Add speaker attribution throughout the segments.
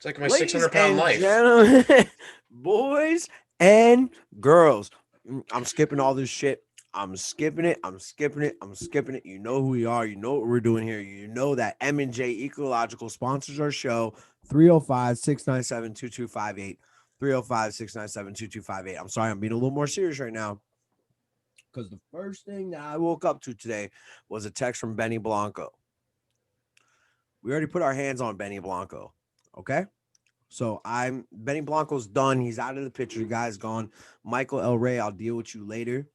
Speaker 1: It's like my
Speaker 2: Ladies
Speaker 1: 600-pound
Speaker 2: and
Speaker 1: life.
Speaker 2: gentlemen, boys and girls, I'm skipping all this shit. I'm skipping it. I'm skipping it. I'm skipping it. You know who we are. You know what we're doing here. You know that M&J Ecological sponsors our show. 305-697-2258. 305-697-2258. I'm sorry, I'm being a little more serious right now because the first thing that I woke up to today was a text from Benny Blanco. We already put our hands on Benny Blanco. Okay. So Benny Blanco's done. He's out of the picture. The guy's gone. Michael El Rey, I'll deal with you later.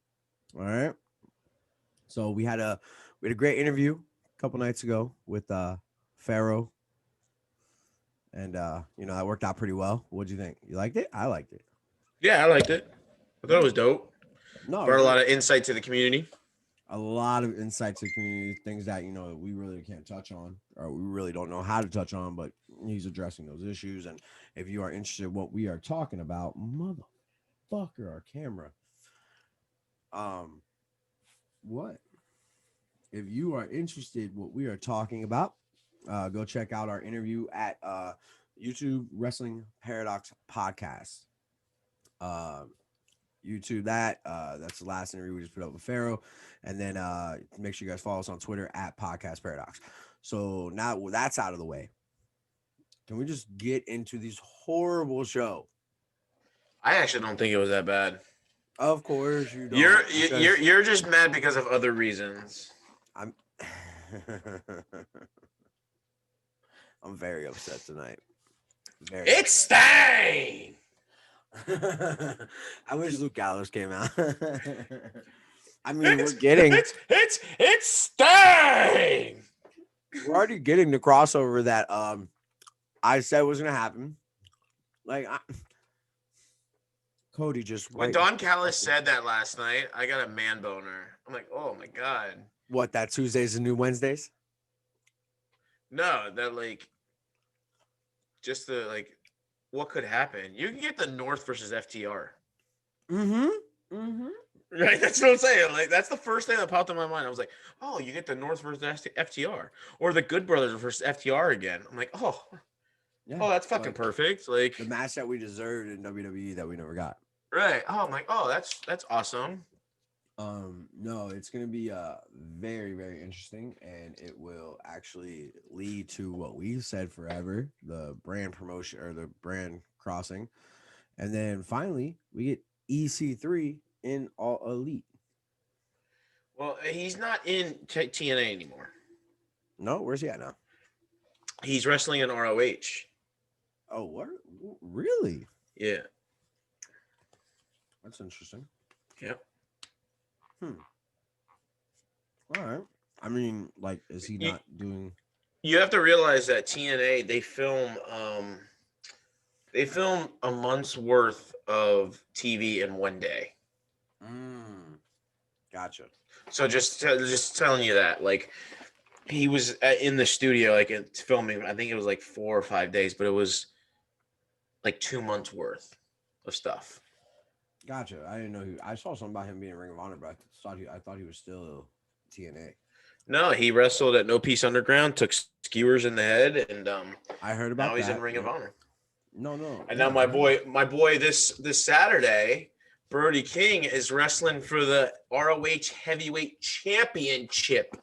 Speaker 2: All right. So we had a great interview a couple nights ago with Pharaoh. And that worked out pretty well. What'd you think? You liked it? I liked it.
Speaker 1: Yeah, I liked it. I thought it was dope.
Speaker 2: No, it was
Speaker 1: Brought a lot
Speaker 2: great.
Speaker 1: of insight to the community.
Speaker 2: A lot of insights to the community, things that we really can't touch on, or we really don't know how to touch on, but he's addressing those issues. And if you are interested in what we are talking about, motherfucker, our camera. Um, what? If you are interested what we are talking about, go check out our interview at YouTube Wrestling Paradox Podcast. Uh, YouTube that. That's the last interview we just put up with Pharaoh. And then make sure you guys follow us on Twitter at Podcast Paradox. So now that's out of the way. Can we just get into this horrible show?
Speaker 1: I actually don't think it was that bad.
Speaker 2: Of course you
Speaker 1: You're
Speaker 2: don't.
Speaker 1: you're you're just mad because of other reasons.
Speaker 2: I'm I'm very upset tonight. Very
Speaker 1: It's Stang.
Speaker 2: I wish Luke Gallows came out. I mean,
Speaker 1: It's Stang.
Speaker 2: we're already getting the crossover that I said was gonna happen. Like Cody just
Speaker 1: When Don Callis said that last night, I got a man boner. I'm like, oh my god.
Speaker 2: what, that Tuesdays and new Wednesdays?
Speaker 1: No, that just the what could happen? You can get the North versus FTR. Right, that's what I'm saying. Like, that's the first thing that popped in my mind. I was like, oh, you get the North versus FTR, or the Good Brothers versus FTR again. I'm like, oh,
Speaker 2: Yeah.
Speaker 1: oh, that's fucking perfect. Like
Speaker 2: the match that we deserved in WWE that we never got.
Speaker 1: right. Oh, I'm like, oh, that's awesome.
Speaker 2: No, it's gonna be very, very interesting, and it will actually lead to what we've said forever: the brand promotion or the brand crossing, and then finally we get EC3 in All Elite.
Speaker 1: Well, he's not in TNA anymore.
Speaker 2: No, where's he at now?
Speaker 1: He's wrestling in ROH.
Speaker 2: Oh, what? Really?
Speaker 1: Yeah.
Speaker 2: That's interesting.
Speaker 1: Yeah.
Speaker 2: All right. I mean, like, is he not doing?
Speaker 1: You have to realize that TNA they film a month's worth of TV in one day.
Speaker 2: Gotcha.
Speaker 1: So just telling you that, like, he was in the studio, like, it's filming. I think it was like 4 or 5 days, but it was like 2 months worth of stuff.
Speaker 2: Gotcha. I didn't know I saw something about him being Ring of Honor, but I thought he was still TNA.
Speaker 1: No, he wrestled at No Peace Underground, took skewers in the head, and
Speaker 2: I heard about
Speaker 1: now he's
Speaker 2: that.
Speaker 1: in Ring of Honor.
Speaker 2: No.
Speaker 1: And now my boy, this Saturday, Brody King is wrestling for the ROH Heavyweight Championship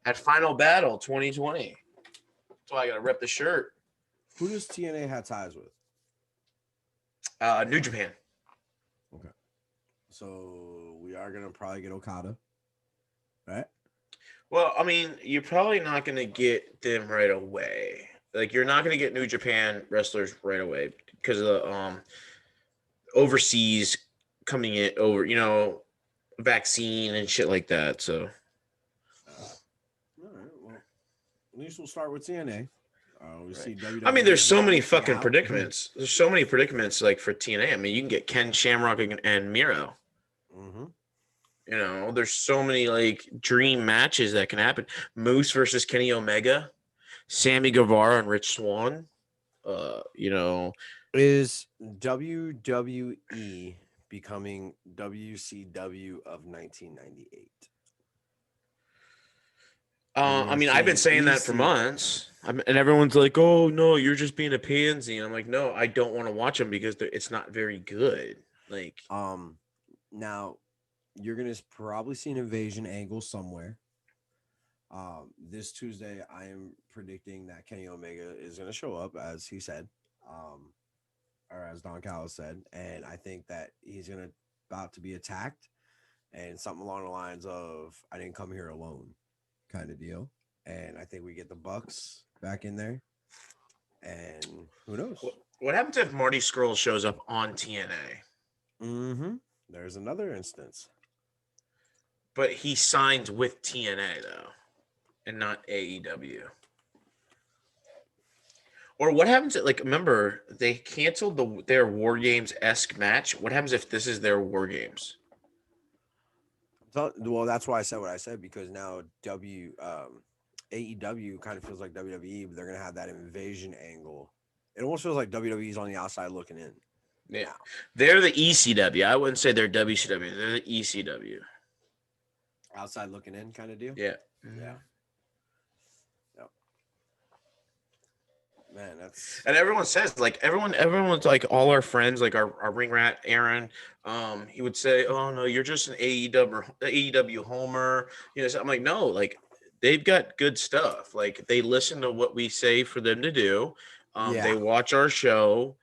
Speaker 1: at Final Battle 2020. That's why I got to rep the shirt.
Speaker 2: Who does TNA have ties with?
Speaker 1: New Japan.
Speaker 2: Okay. So we are going to probably get Okada, right?
Speaker 1: Well, I mean, you're probably not going to get them right away. Like, you're not going to get New Japan wrestlers right away because of the overseas coming in over, vaccine and shit like that. So,
Speaker 2: all right. Well, at least we'll start with TNA. We see WWE.
Speaker 1: I mean, there's so many fucking predicaments. There's so many predicaments, like, for TNA. I mean, you can get Ken Shamrock and Miro. There's so many, like, dream matches that can happen. Moose versus Kenny Omega, Sammy Guevara and Rich Swann.
Speaker 2: Is WWE becoming WCW of 1998?
Speaker 1: I mean, I've been saying that for months, and everyone's like, "Oh no, you're just being a pansy." And I'm like, "No, I don't want to watch them because it's not very good." Like,
Speaker 2: now you're gonna probably see an invasion angle somewhere. This Tuesday, I am predicting that Kenny Omega is gonna show up, as he said, or as Don Callis said, and I think that he's gonna about to be attacked, and something along the lines of "I didn't come here alone" kind of deal. And I think we get the Bucks back in there, and who knows?
Speaker 1: what happens if Marty Scurll shows up on TNA?
Speaker 2: Mm-hmm. There's another instance.
Speaker 1: But he signed with TNA though, and not AEW. Or what happens? Like, remember they canceled their War Games esque match. What happens if this is their War Games?
Speaker 2: So, well, that's why I said what I said, because now AEW kind of feels like WWE, but they're gonna have that invasion angle. It almost feels like WWE's on the outside looking in.
Speaker 1: Yeah, they're the ECW. I wouldn't say they're WCW. They're the ECW.
Speaker 2: Outside looking in kind of deal.
Speaker 1: Yeah.
Speaker 2: Yeah. Yep. Man, that's
Speaker 1: and everyone says like everyone's like all our friends, like our ring rat Aaron, he would say, "Oh no, you're just an AEW homer." You know, so I'm like, no, like they've got good stuff. Like they listen to what we say for them to do. They watch our show,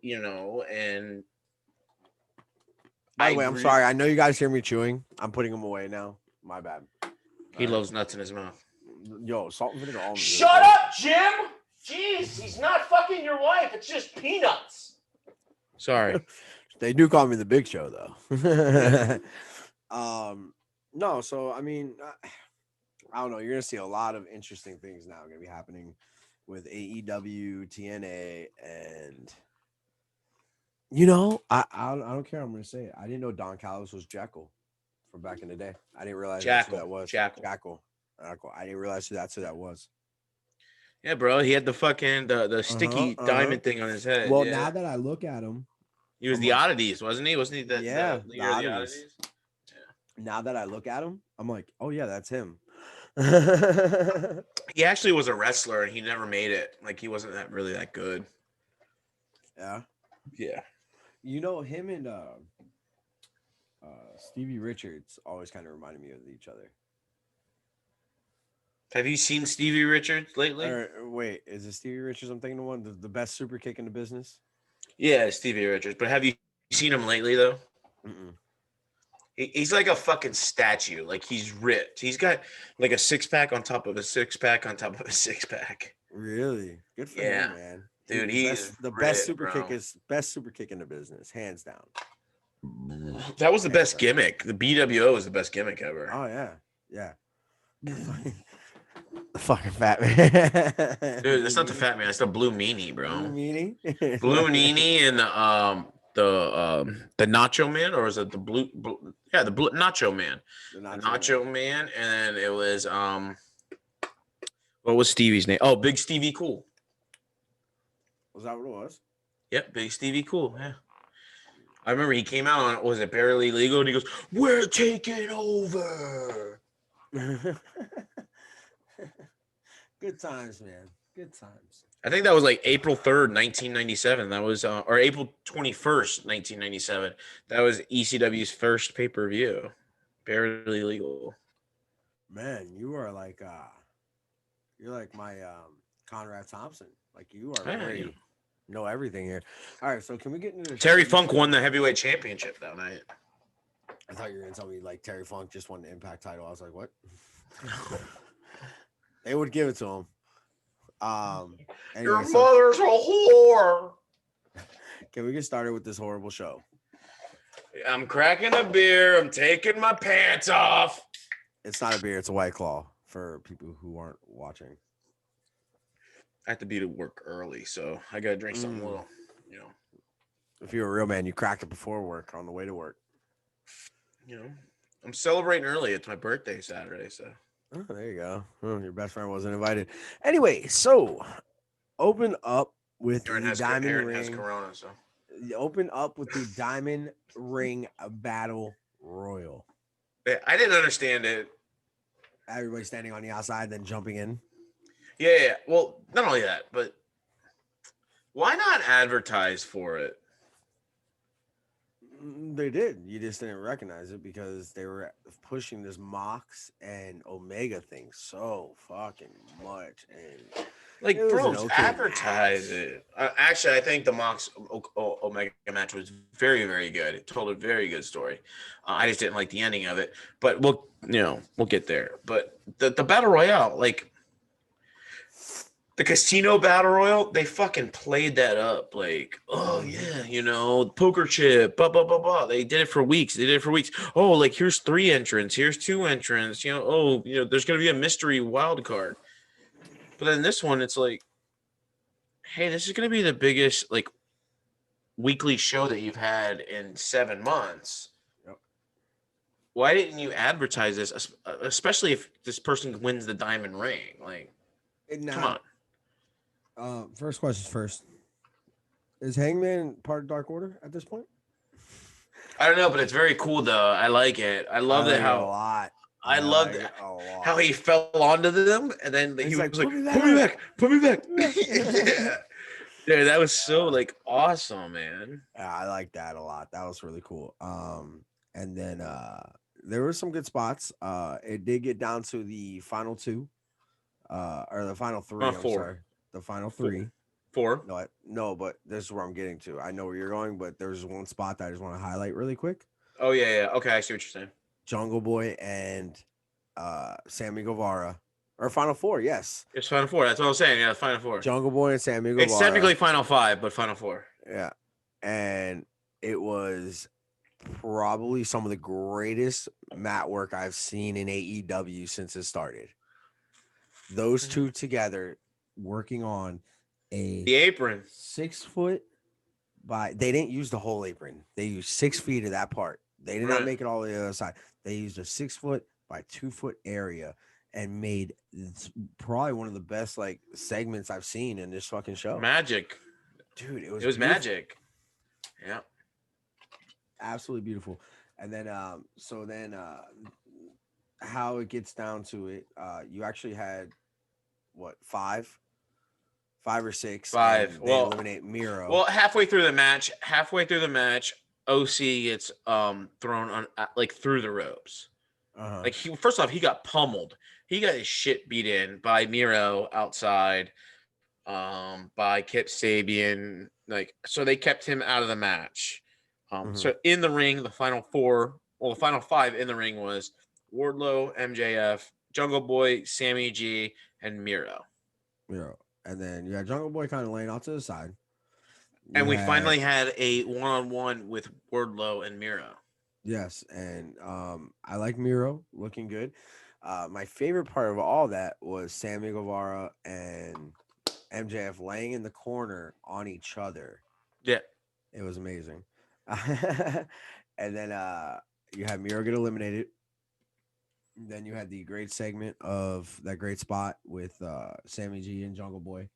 Speaker 1: you know, and
Speaker 2: by the way, I'm sorry. I know you guys hear me chewing. I'm putting them away now. My bad.
Speaker 1: He loves nuts in his mouth.
Speaker 2: Yo, salt and vinegar.
Speaker 1: Shut up, Jim! Jeez, he's not fucking your wife. It's just peanuts. Sorry.
Speaker 2: They do call me the Big Show, though. No, so I mean, I don't know. You're gonna see a lot of interesting things now gonna be happening with AEW, TNA, and you know, I don't care. I'm gonna say it. I didn't know Don Callis was Jekyll from back in the day. I didn't realize that's who that was. Jackal. I didn't realize that's who that was.
Speaker 1: Yeah, bro. He had the fucking the sticky diamond thing on his head.
Speaker 2: Well, now that I look at him,
Speaker 1: he was the Oddities, wasn't he? Wasn't he the
Speaker 2: leader
Speaker 1: of the Oddities?
Speaker 2: Yeah. Now that I look at him, I'm like, oh yeah, that's him.
Speaker 1: He actually was a wrestler, and he never made it. Like he wasn't really that good.
Speaker 2: Yeah.
Speaker 1: Yeah.
Speaker 2: You know, him and Stevie Richards always kind of reminded me of each other.
Speaker 1: Have you seen Stevie Richards lately?
Speaker 2: Wait, is it Stevie Richards? I'm thinking the one, the best super kick in the business.
Speaker 1: Yeah, Stevie Richards. But have you seen him lately though?
Speaker 2: Mm-mm.
Speaker 1: He's like a fucking statue. Like he's ripped. He's got like a 6-pack on top of a 6-pack on top of a 6-pack.
Speaker 2: Really? Good for him, man.
Speaker 1: Dude,
Speaker 2: he's the best super kick in the business, hands down.
Speaker 1: That was the best gimmick. The BWO was the best gimmick ever.
Speaker 2: Oh yeah. The fucking fat man.
Speaker 1: Dude, that's not the fat man. It's the blue meanie, bro.
Speaker 2: Blue meanie?
Speaker 1: Blue meanie and the Nacho Man, or is it the blue yeah, the blue Nacho Man. The Nacho Man, and then it was what was Stevie's name? Oh, Big Stevie Cool.
Speaker 2: Was that what it was?
Speaker 1: Yep, Big Stevie Cool, yeah. I remember he came out on, was it Barely Legal? And he goes, "We're taking over."
Speaker 2: Good times, man. Good times.
Speaker 1: I think that was like April 3rd, 1997. That was, or April 21st, 1997. That was ECW's first pay-per-view. Barely Legal.
Speaker 2: Man, you are like, you're like my Conrad Thompson. Like you are very know everything here. All right, so can we get into the
Speaker 1: Terry Funk won the heavyweight championship that night.
Speaker 2: I thought you were gonna tell me like Terry Funk just won the Impact title. I was like, what? They would give it to him. Anyway,
Speaker 1: your mother's a whore.
Speaker 2: Can we get started with this horrible show?
Speaker 1: I'm cracking a beer. I'm taking my pants off.
Speaker 2: It's not a beer. It's a White Claw for people who aren't watching.
Speaker 1: I have to be to work early, so I got to drink something a little, you know.
Speaker 2: If you're a real man, you cracked it before work on the way to work.
Speaker 1: You know, I'm celebrating early. It's my birthday Saturday, so.
Speaker 2: Oh, there you go. Oh, your best friend wasn't invited. Anyway, so open up with the Diamond Ring. Has Corona, so. Open up with the Diamond Ring Battle Royal.
Speaker 1: I didn't understand it.
Speaker 2: Everybody standing on the outside, then jumping in.
Speaker 1: Yeah. Well, not only that, but why not advertise for it?
Speaker 2: They did. You just didn't recognize it because they were pushing this Mox and Omega thing so fucking much, and it
Speaker 1: Like,
Speaker 2: was an
Speaker 1: bros,
Speaker 2: okay
Speaker 1: advertise
Speaker 2: match.
Speaker 1: it. Actually, I think the Mox Omega match was very, very good. It told a very good story. I just didn't like the ending of it, but we'll get there. But the battle royale, like the casino battle royal, they fucking played that up. Like, oh yeah, poker chip, blah blah blah blah. They did it for weeks. They did it for weeks. Oh, like here's 3 entrants, here's 2 entrants. There's gonna be a mystery wild card. But then this one, it's like, hey, this is going to be the biggest like weekly show that you've had in 7 months.
Speaker 2: Yep.
Speaker 1: Why didn't you advertise this, especially if this person wins the diamond ring? Like,
Speaker 2: And
Speaker 1: come on.
Speaker 2: now, first question first. Is Hangman part of Dark Order at this point?
Speaker 1: I don't know, but it's very cool though. I like it. I love
Speaker 2: like
Speaker 1: that
Speaker 2: it a
Speaker 1: how
Speaker 2: lot.
Speaker 1: I love
Speaker 2: like it a lot.
Speaker 1: how he fell onto them, and then he
Speaker 2: He's
Speaker 1: was
Speaker 2: like,
Speaker 1: like,
Speaker 2: "Put
Speaker 1: "Put me
Speaker 2: me
Speaker 1: back, put me back."
Speaker 2: back."
Speaker 1: Yeah, that was so like awesome, man.
Speaker 2: Yeah, I like that a lot. That was really cool. And then there were some good spots. It did get down to the final 2, or the final 3. I'm
Speaker 1: 4,
Speaker 2: sorry, the final
Speaker 1: 4,
Speaker 2: 3.
Speaker 1: 4.
Speaker 2: No, but this is where I'm getting to. I know where you're going, but there's one spot that I just want to highlight really quick.
Speaker 1: Oh yeah. Okay, I see what you're saying.
Speaker 2: Jungle Boy and Sammy Guevara, or final 4. Yes,
Speaker 1: It's Final Four. That's what I was saying. Yeah, Final Four.
Speaker 2: Jungle Boy and Sammy Guevara.
Speaker 1: It's technically Final Five, but Final Four.
Speaker 2: Yeah, and it was probably some of the greatest mat work I've seen in AEW since it started. Those 2 together working on
Speaker 1: The
Speaker 2: a
Speaker 1: apron.
Speaker 2: 6 foot by, they didn't use the whole apron. They used 6 feet of that part. They did not
Speaker 1: Right.
Speaker 2: make it all the other side. They used a 6 foot by 2 foot area and made probably one of the best like segments I've seen in this fucking show.
Speaker 1: Magic.
Speaker 2: Dude, it
Speaker 1: It was
Speaker 2: was beautiful.
Speaker 1: magic. Yeah.
Speaker 2: Absolutely beautiful. And then how it gets down to it, you actually had what, 5 or 6,
Speaker 1: 5.
Speaker 2: and they eliminate Miro.
Speaker 1: Well, halfway through the match, OC gets thrown on like through the ropes. Like first off, he got pummeled. He got his shit beat in by Miro outside, by Kip Sabian. Like, so they kept him out of the match. So in the ring, the final 5 in the ring was Wardlow, MJF, Jungle Boy, Sammy G, and Miro.
Speaker 2: And then you had Jungle Boy kind of laying off to the side.
Speaker 1: And we finally had a one-on-one with Wardlow and Miro.
Speaker 2: Yes, and I like Miro looking good. My favorite part of all that was Sammy Guevara and MJF laying in the corner on each other.
Speaker 1: Yeah.
Speaker 2: It was amazing. And then you had Miro get eliminated. Then you had the great segment of that great spot with Sammy G and Jungle Boy.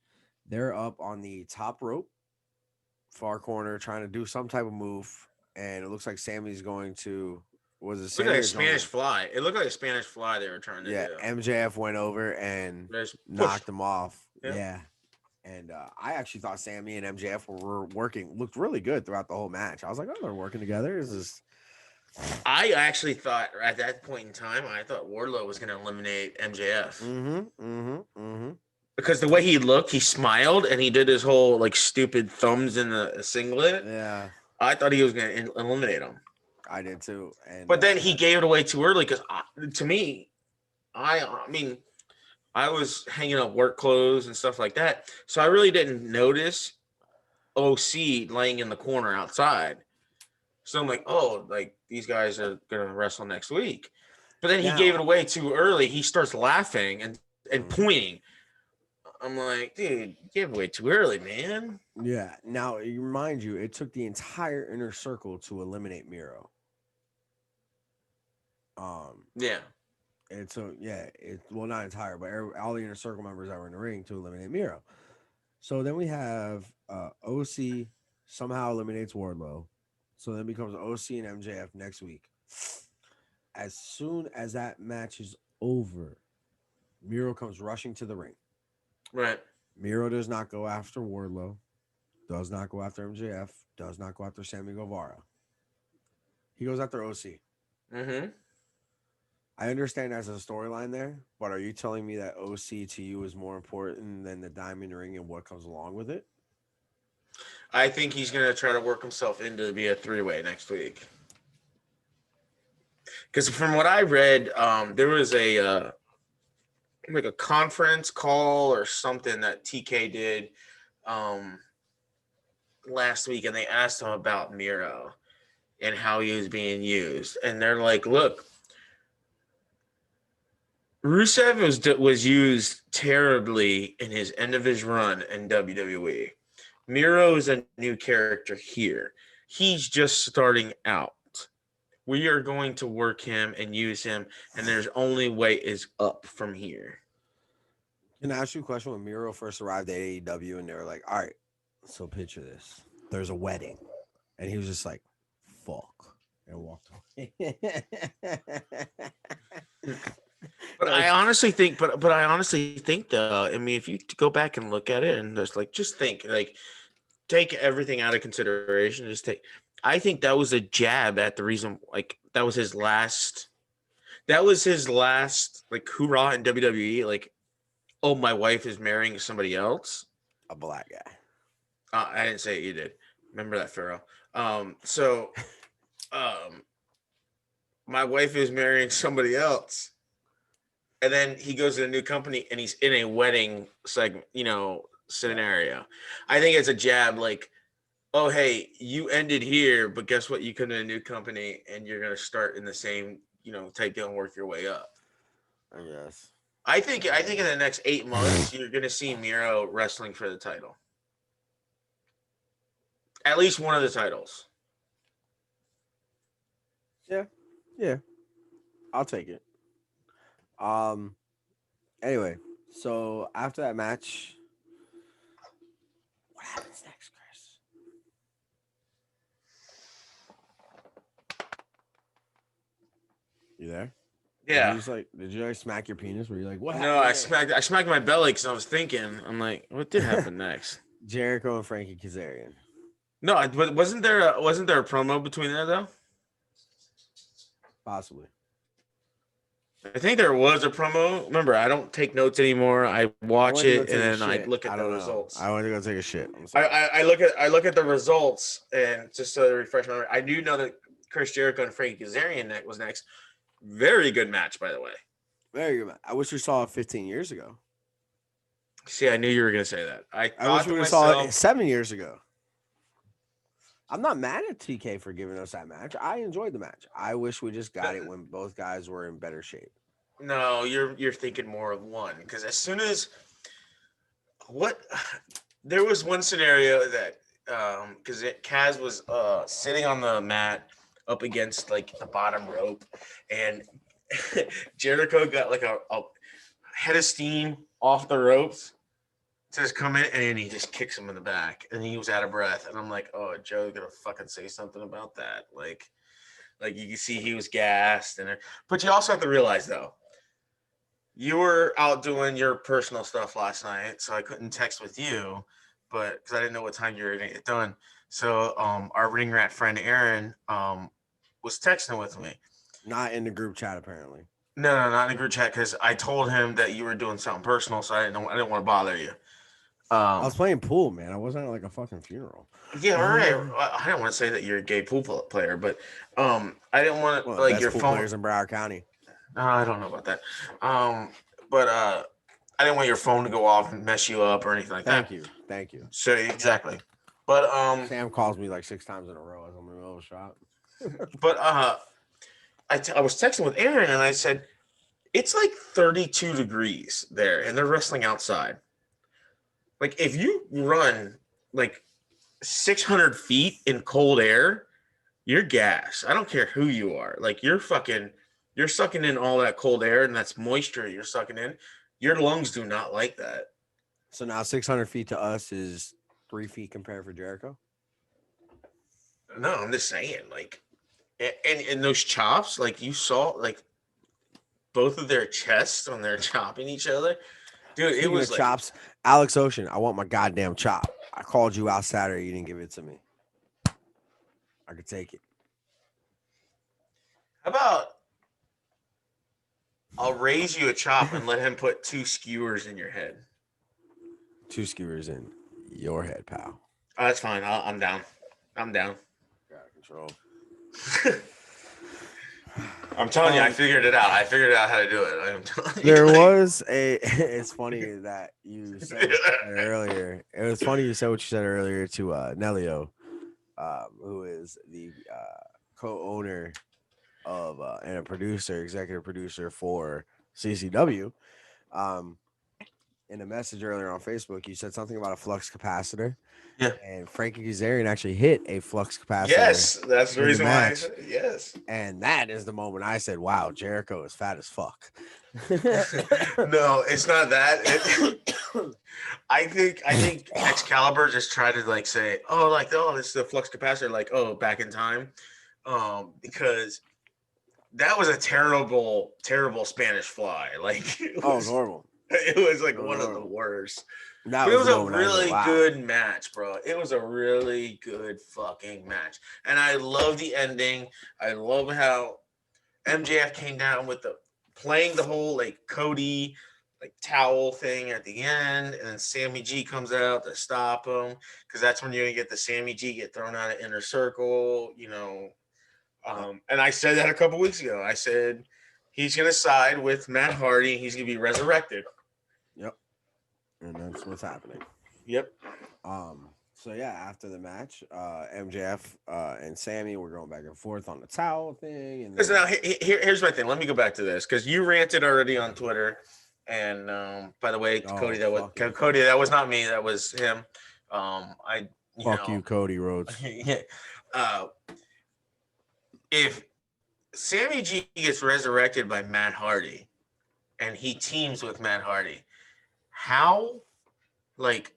Speaker 2: They're up on the top rope, far corner, trying to do some type of move, and it looks like Sammy's going to. Was it Sammy?
Speaker 1: Looked like a Spanish fly. It looked like a Spanish fly they were trying to do.
Speaker 2: MJF went over and knocked him off.
Speaker 1: Yep.
Speaker 2: Yeah. And I actually thought Sammy and MJF were looked really good throughout the whole match. I was like, oh, they're working together.
Speaker 1: I actually thought at that point in time, I thought Wardlow was going to eliminate MJF. Because the way he looked, he smiled and he did his whole like stupid thumbs in the singlet.
Speaker 2: Yeah.
Speaker 1: I thought he was going to eliminate him.
Speaker 2: I did too.
Speaker 1: But then he gave it away too early because to me, I mean, I was hanging up work clothes and stuff like that. So I really didn't notice OC laying in the corner outside. So I'm like, oh, like these guys are going to wrestle next week. But then he gave it away too early. He starts laughing and pointing. I'm like, dude, you gave it away too early, man.
Speaker 2: Yeah. Now, remind you, it took the entire inner circle to eliminate Miro.
Speaker 1: Yeah.
Speaker 2: And so, well, not entire, but all the inner circle members that were in the ring to eliminate Miro. So then we have OC somehow eliminates Wardlow. So then it becomes OC and MJF next week. As soon as that match is over. Miro comes rushing to the ring.
Speaker 1: Right.
Speaker 2: Miro does not go after Wardlow, does not go after MJF, does not go after Sammy Guevara. He goes after OC.
Speaker 1: Mm-hmm.
Speaker 2: I understand there's a storyline there, but are you telling me that OC to you is more important than the Diamond Ring and what comes along with it?
Speaker 1: I think he's gonna try to work himself into to be a 3-way next week. Because from what I read, there was a like a conference call or something that TK did um, last week, and they asked him about Miro and how he was being used, and they're like, "Look, Rusev was used terribly in his end of his run in WWE. Miro is a new character here. He's just starting out. We are going to work him and use him, and there's only way is up from here."
Speaker 2: Can I ask you a question? When Miro first arrived at AEW and they were like, all right, so picture this. There's a wedding. And he was just like, fuck. And walked away.
Speaker 1: But I honestly think, but I honestly think though, I mean, if you go back and look at it and just think, like, take everything out of consideration, I think that was a jab at the reason, like, that was his last like hoorah in WWE, like, oh, my wife is marrying somebody else.
Speaker 2: A black guy.
Speaker 1: I didn't say it, you did. Remember that, Pharaoh. So, my wife is marrying somebody else. And then he goes to a new company and he's in a wedding segment, scenario. I think it's a jab like, oh, hey, you ended here, but guess what? You come to a new company and you're going to start in the same, type deal and work your way up.
Speaker 2: I guess.
Speaker 1: I think in the next 8 months, you're going to see Miro wrestling for the title. At least one of the titles.
Speaker 2: Yeah. I'll take it. Anyway, so after that match, what happens next, Chris? You there?
Speaker 1: Yeah.
Speaker 2: Did you smack your penis? Were you like, what
Speaker 1: No,
Speaker 2: happened?
Speaker 1: I smacked my belly because I was thinking. I'm like, what did happen next?
Speaker 2: Jericho and Frankie Kazarian.
Speaker 1: No, but wasn't there a promo between there though?
Speaker 2: Possibly.
Speaker 1: I think there was a promo. Remember, I don't take notes anymore. I watch it and then I look at the results.
Speaker 2: I went to go take a shit.
Speaker 1: I look at the results and just to refresh my memory. I do know that Chris Jericho and Frankie Kazarian was next. Very good match, by the way.
Speaker 2: Very good match. I wish we saw it 15 years ago.
Speaker 1: See, I knew you were going to say that. I
Speaker 2: wish we saw it 7 years ago. I'm not mad at TK for giving us that match. I enjoyed the match. I wish we just got it when both guys were in better shape.
Speaker 1: No, you're thinking more of one because as soon as there was one scenario that because Kaz was sitting on the mat up against like the bottom rope and Jericho got like a head of steam off the ropes. Says come in and he just kicks him in the back and he was out of breath and I'm like, oh, Joe's gonna fucking say something about that. Like you can see he was gassed but you also have to realize though, you were out doing your personal stuff last night, so I couldn't text with you, but because I didn't know what time you were gonna get done. So our ring rat friend Aaron was texting with me.
Speaker 2: Not in the group chat apparently.
Speaker 1: No, not in the group chat because I told him that you were doing something personal, so I didn't want to bother you.
Speaker 2: I was playing pool, man. I wasn't at like a fucking funeral.
Speaker 1: Yeah, right. I don't want to say that you're a gay pool player, but I didn't want to like your
Speaker 2: pool
Speaker 1: phone.
Speaker 2: Players in Broward County.
Speaker 1: I don't know about that. But I didn't want your phone to go off and mess you up or anything like that.
Speaker 2: Thank you.
Speaker 1: So exactly. But
Speaker 2: Sam calls me like 6 times in a row as I'm in the middle of a shot.
Speaker 1: But I was texting with Aaron and I said it's like 32 degrees there and they're wrestling outside. Like if you run like 600 feet in cold air, you're gas. I don't care who you are. Like you're sucking in all that cold air and that's moisture you're sucking in. Your lungs do not like that.
Speaker 2: So now 600 feet to us is 3 feet compared for Jericho?
Speaker 1: No, I'm just saying, like, and those chops, like you saw, like both of their chests when they're chopping each other. Dude, it
Speaker 2: Speaking
Speaker 1: was
Speaker 2: of
Speaker 1: like,
Speaker 2: chops, Alex Ocean, I want my goddamn chop. I called you out Saturday. You didn't give it to me. I could take it.
Speaker 1: how about I'll raise you a chop and let him put 2 skewers in your head.
Speaker 2: 2 skewers in your head, pal.
Speaker 1: Oh, that's fine. I'm down. I'm down.
Speaker 2: Got control.
Speaker 1: I'm telling you, I figured it out. I figured out how to do it. I'm telling you.
Speaker 2: There was a. It's funny that you said what you said earlier. It was funny you said what you said earlier to Nelio, who is the co-owner of and a producer, executive producer for CCW. Um, in a message earlier on Facebook, you said something about a flux capacitor,
Speaker 1: Yeah.
Speaker 2: and Frankie Kazarian actually hit a flux capacitor.
Speaker 1: Yes, that's the
Speaker 2: in the
Speaker 1: reason why I
Speaker 2: match.
Speaker 1: said it. Yes.
Speaker 2: And that is the moment I said, "Wow, Jericho is fat as fuck."
Speaker 1: No, it's not that. I think Excalibur just tried to like say, oh, this is the flux capacitor, like, oh, back in time, because that was a terrible, terrible Spanish fly. Like, it
Speaker 2: Oh,
Speaker 1: was,
Speaker 2: it's horrible.
Speaker 1: it was like
Speaker 2: It was
Speaker 1: one of the
Speaker 2: horrible.
Speaker 1: worst.
Speaker 2: That
Speaker 1: But it
Speaker 2: was
Speaker 1: was
Speaker 2: the
Speaker 1: a
Speaker 2: moment I said,
Speaker 1: really
Speaker 2: "Wow."
Speaker 1: good match, bro. It was a really good fucking match, and I love the ending. I love how MJF came down with playing the whole like Cody like towel thing at the end, and then Sammy G comes out to stop him, because that's when you're gonna get the Sammy G get thrown out of Inner Circle, and I said that a couple weeks ago. I said he's gonna side with Matt Hardy. He's gonna be resurrected.
Speaker 2: Yep, and that's what's happening.
Speaker 1: Yep.
Speaker 2: So yeah, after the match, MJF and Sammy were going back and forth on the towel thing, and
Speaker 1: Because
Speaker 2: then,
Speaker 1: now here's my thing. Let me go back to this, because you ranted already on Twitter, and by the way, Cody, that was not me. That was him.
Speaker 2: Fuck you, Cody Rhodes.
Speaker 1: Yeah. If Sammy G gets resurrected by Matt Hardy, and he teams with Matt Hardy, how like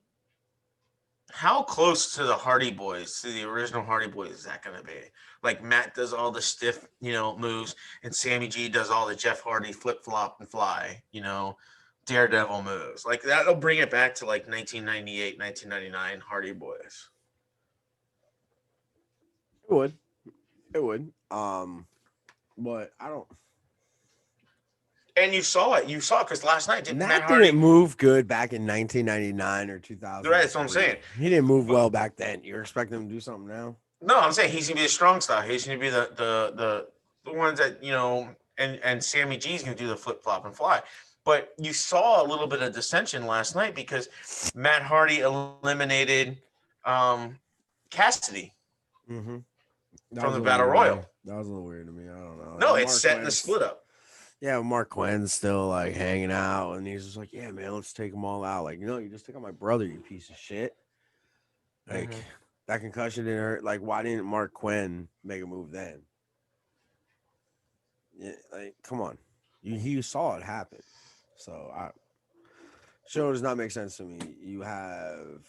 Speaker 1: how close to the Hardy Boys, to the original Hardy Boys, is that going to be? Like, Matt does all the stiff, moves, and Sammy G does all the Jeff Hardy flip flop and fly, Daredevil moves. Like, that'll bring it back to like 1998, 1999 Hardy Boys.
Speaker 2: It would. But I don't.
Speaker 1: And you saw it. because last night
Speaker 2: Matt didn't move good back in 1999 or 2000.
Speaker 1: Right, that's what I'm saying.
Speaker 2: He didn't move well back then. You're expecting him to do something now?
Speaker 1: No, I'm saying he's gonna be the strong style. He's gonna be the ones that and Sammy G's gonna do the flip flop and fly. But you saw a little bit of dissension last night because Matt Hardy eliminated Cassidy from the Battle Royal.
Speaker 2: That was a little weird to me. I don't know.
Speaker 1: No, it's setting the split up.
Speaker 2: Yeah, Mark Quinn's still like hanging out, and he's just like, "Yeah, man, let's take them all out." Like, you just took out my brother, you piece of shit. Like, that concussion didn't hurt. Like, why didn't Mark Quinn make a move then? Yeah, like, come on, you saw it happen. So show does not make sense to me. You have,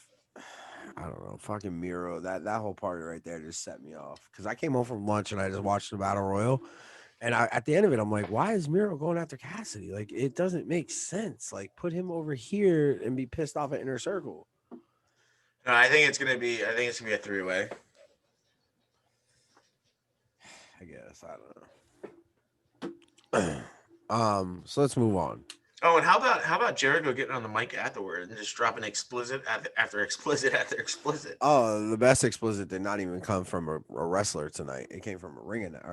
Speaker 2: I don't know, fucking Miro. That whole party right there just set me off, because I came home from lunch and I just watched the Battle Royal. And at the end of it, I'm like, why is Miro going after Cassidy? Like, it doesn't make sense. Like, put him over here and be pissed off at Inner Circle.
Speaker 1: No, I think it's gonna be a 3-way.
Speaker 2: I guess, I don't know. So let's move on.
Speaker 1: Oh, and how about Jericho getting on the mic afterward and just dropping explicit after explicit after explicit?
Speaker 2: Oh, the best explicit did not even come from a wrestler tonight. It came from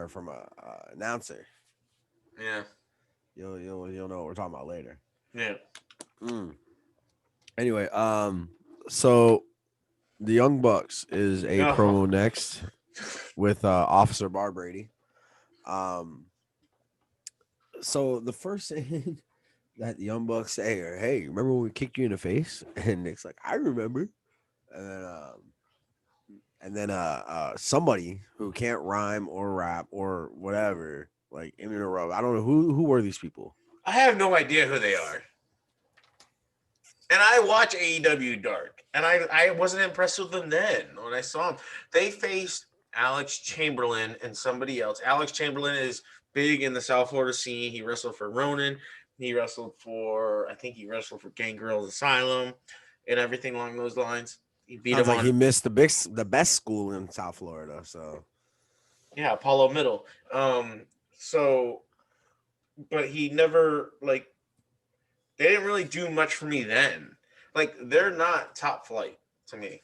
Speaker 2: from a announcer.
Speaker 1: Yeah,
Speaker 2: you'll know what we're talking about later.
Speaker 1: Yeah.
Speaker 2: Anyway, so the Young Bucks is a promo next with Officer Bar Brady. So the first thing that the Young Bucks say are, "Hey, remember when we kicked you in the face?" And Nick's like, "I remember." And then somebody who can't rhyme or rap or whatever, like in a row. I don't know who were these people.
Speaker 1: I have no idea who they are. And I watch AEW Dark, and I wasn't impressed with them then when I saw them. They faced Alex Chamberlain and somebody else. Alex Chamberlain is big in the South Florida scene. He wrestled for Ronin. I think he wrestled for Gangrel's Asylum and everything along those lines. He beat
Speaker 2: Sounds
Speaker 1: him
Speaker 2: like he
Speaker 1: on,
Speaker 2: missed the best school in South Florida. So
Speaker 1: yeah, Apollo Middle. So, but he never, like, they didn't really do much for me then. Like, they're not top flight to me.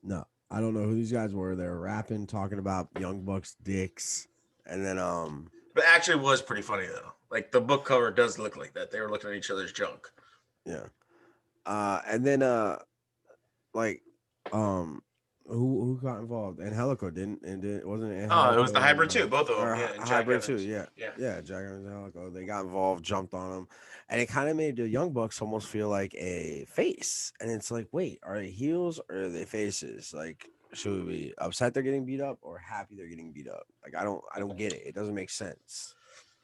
Speaker 2: no, I don't know who these guys were. They were rapping, talking about Young Bucks dicks, and then
Speaker 1: But actually, it was pretty funny though. Like the book cover does look like that. They were looking at each other's junk.
Speaker 2: yeah, and then like um who got involved? Angelico didn't, and it wasn't
Speaker 1: Oh, it was
Speaker 2: Angelico
Speaker 1: the hybrid
Speaker 2: and
Speaker 1: too, both of them.
Speaker 2: or
Speaker 1: Yeah, and Jack
Speaker 2: hybrid too.
Speaker 1: Evans.
Speaker 2: Yeah,
Speaker 1: Yeah.
Speaker 2: yeah, Jack Evans and Angelico. They got involved, jumped on him, and it kind of made the Young Bucks almost feel like a face. And it's like, wait, are they heels or are they faces? Like, should we be upset they're getting beat up or happy they're getting beat up? Like, I don't get it. It doesn't make sense.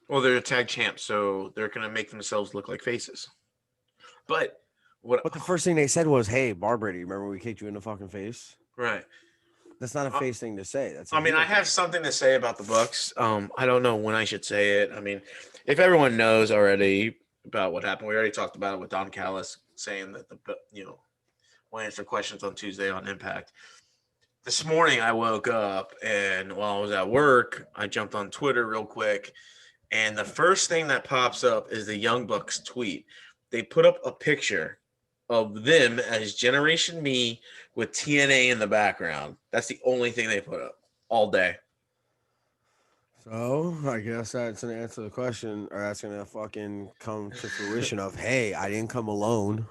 Speaker 1: Well, they're tag champs, so they're gonna make themselves look like faces. But what?
Speaker 2: But the first thing they said was, "Hey, Barbara, do you remember we kicked you in the fucking face?"
Speaker 1: Right.
Speaker 2: That's not a
Speaker 1: Uh,
Speaker 2: face thing to say. That's a
Speaker 1: I mean, I
Speaker 2: heel
Speaker 1: have
Speaker 2: thing.
Speaker 1: something to say about the Bucks. I don't know when I should say it. I mean, if everyone knows already about what happened, we already talked about it with Don Callis saying that we'll answer questions on Tuesday on Impact. This morning I woke up and while I was at work, I jumped on Twitter real quick, and the first thing that pops up is the Young Bucks tweet. They put up a picture of them as Generation Me with TNA in the background. That's the only thing they put up all day.
Speaker 2: So I guess that's an answer to the question, or that's gonna fucking come to fruition of, hey, I didn't come alone.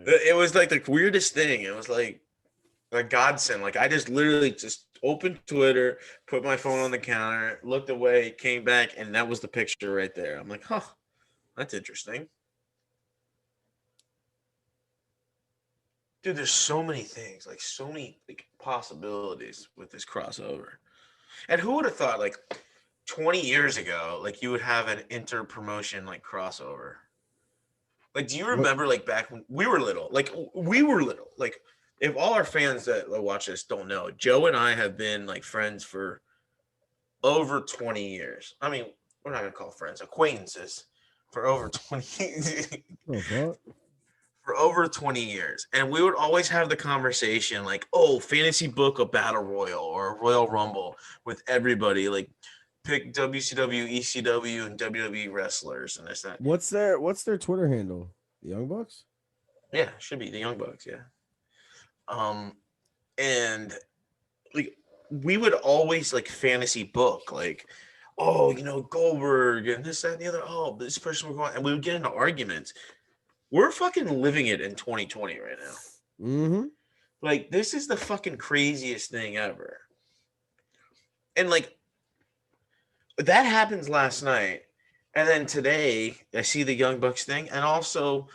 Speaker 1: It was like the weirdest thing. It was like a godsend. Like I just literally just opened Twitter, put my phone on the counter, looked away, came back, and that was the picture right there. I'm like, huh, that's interesting. Dude, there's so many things, like so many like possibilities with this crossover. And who would have thought, like 20 years ago, like you would have an inter promotion like crossover? Like, do you
Speaker 2: What?
Speaker 1: remember like back when we were little? Like we were little. Like, if all our fans that watch this don't know, Joe and I have been like friends for over 20 years. I mean, we're not gonna call friends, acquaintances for over 20
Speaker 2: Oh fuck!
Speaker 1: for over 20 years. And we would always have the conversation like, oh, fantasy book a battle royal or a Royal Rumble with everybody. Like pick WCW, ECW, and WWE wrestlers and this, that.
Speaker 2: What's their Twitter handle? The Young Bucks.
Speaker 1: Yeah, should be the Young Bucks, yeah. Um and like we would always like fantasy book, like, oh, Goldberg and this, that, and the other. Oh, this person we're going, and we would get into arguments. We're fucking living it in 2020 right now.
Speaker 2: Mm-hmm.
Speaker 1: Like, this is the fucking craziest thing ever. And like that happens last night. And then today I see the Young Bucks thing. And also,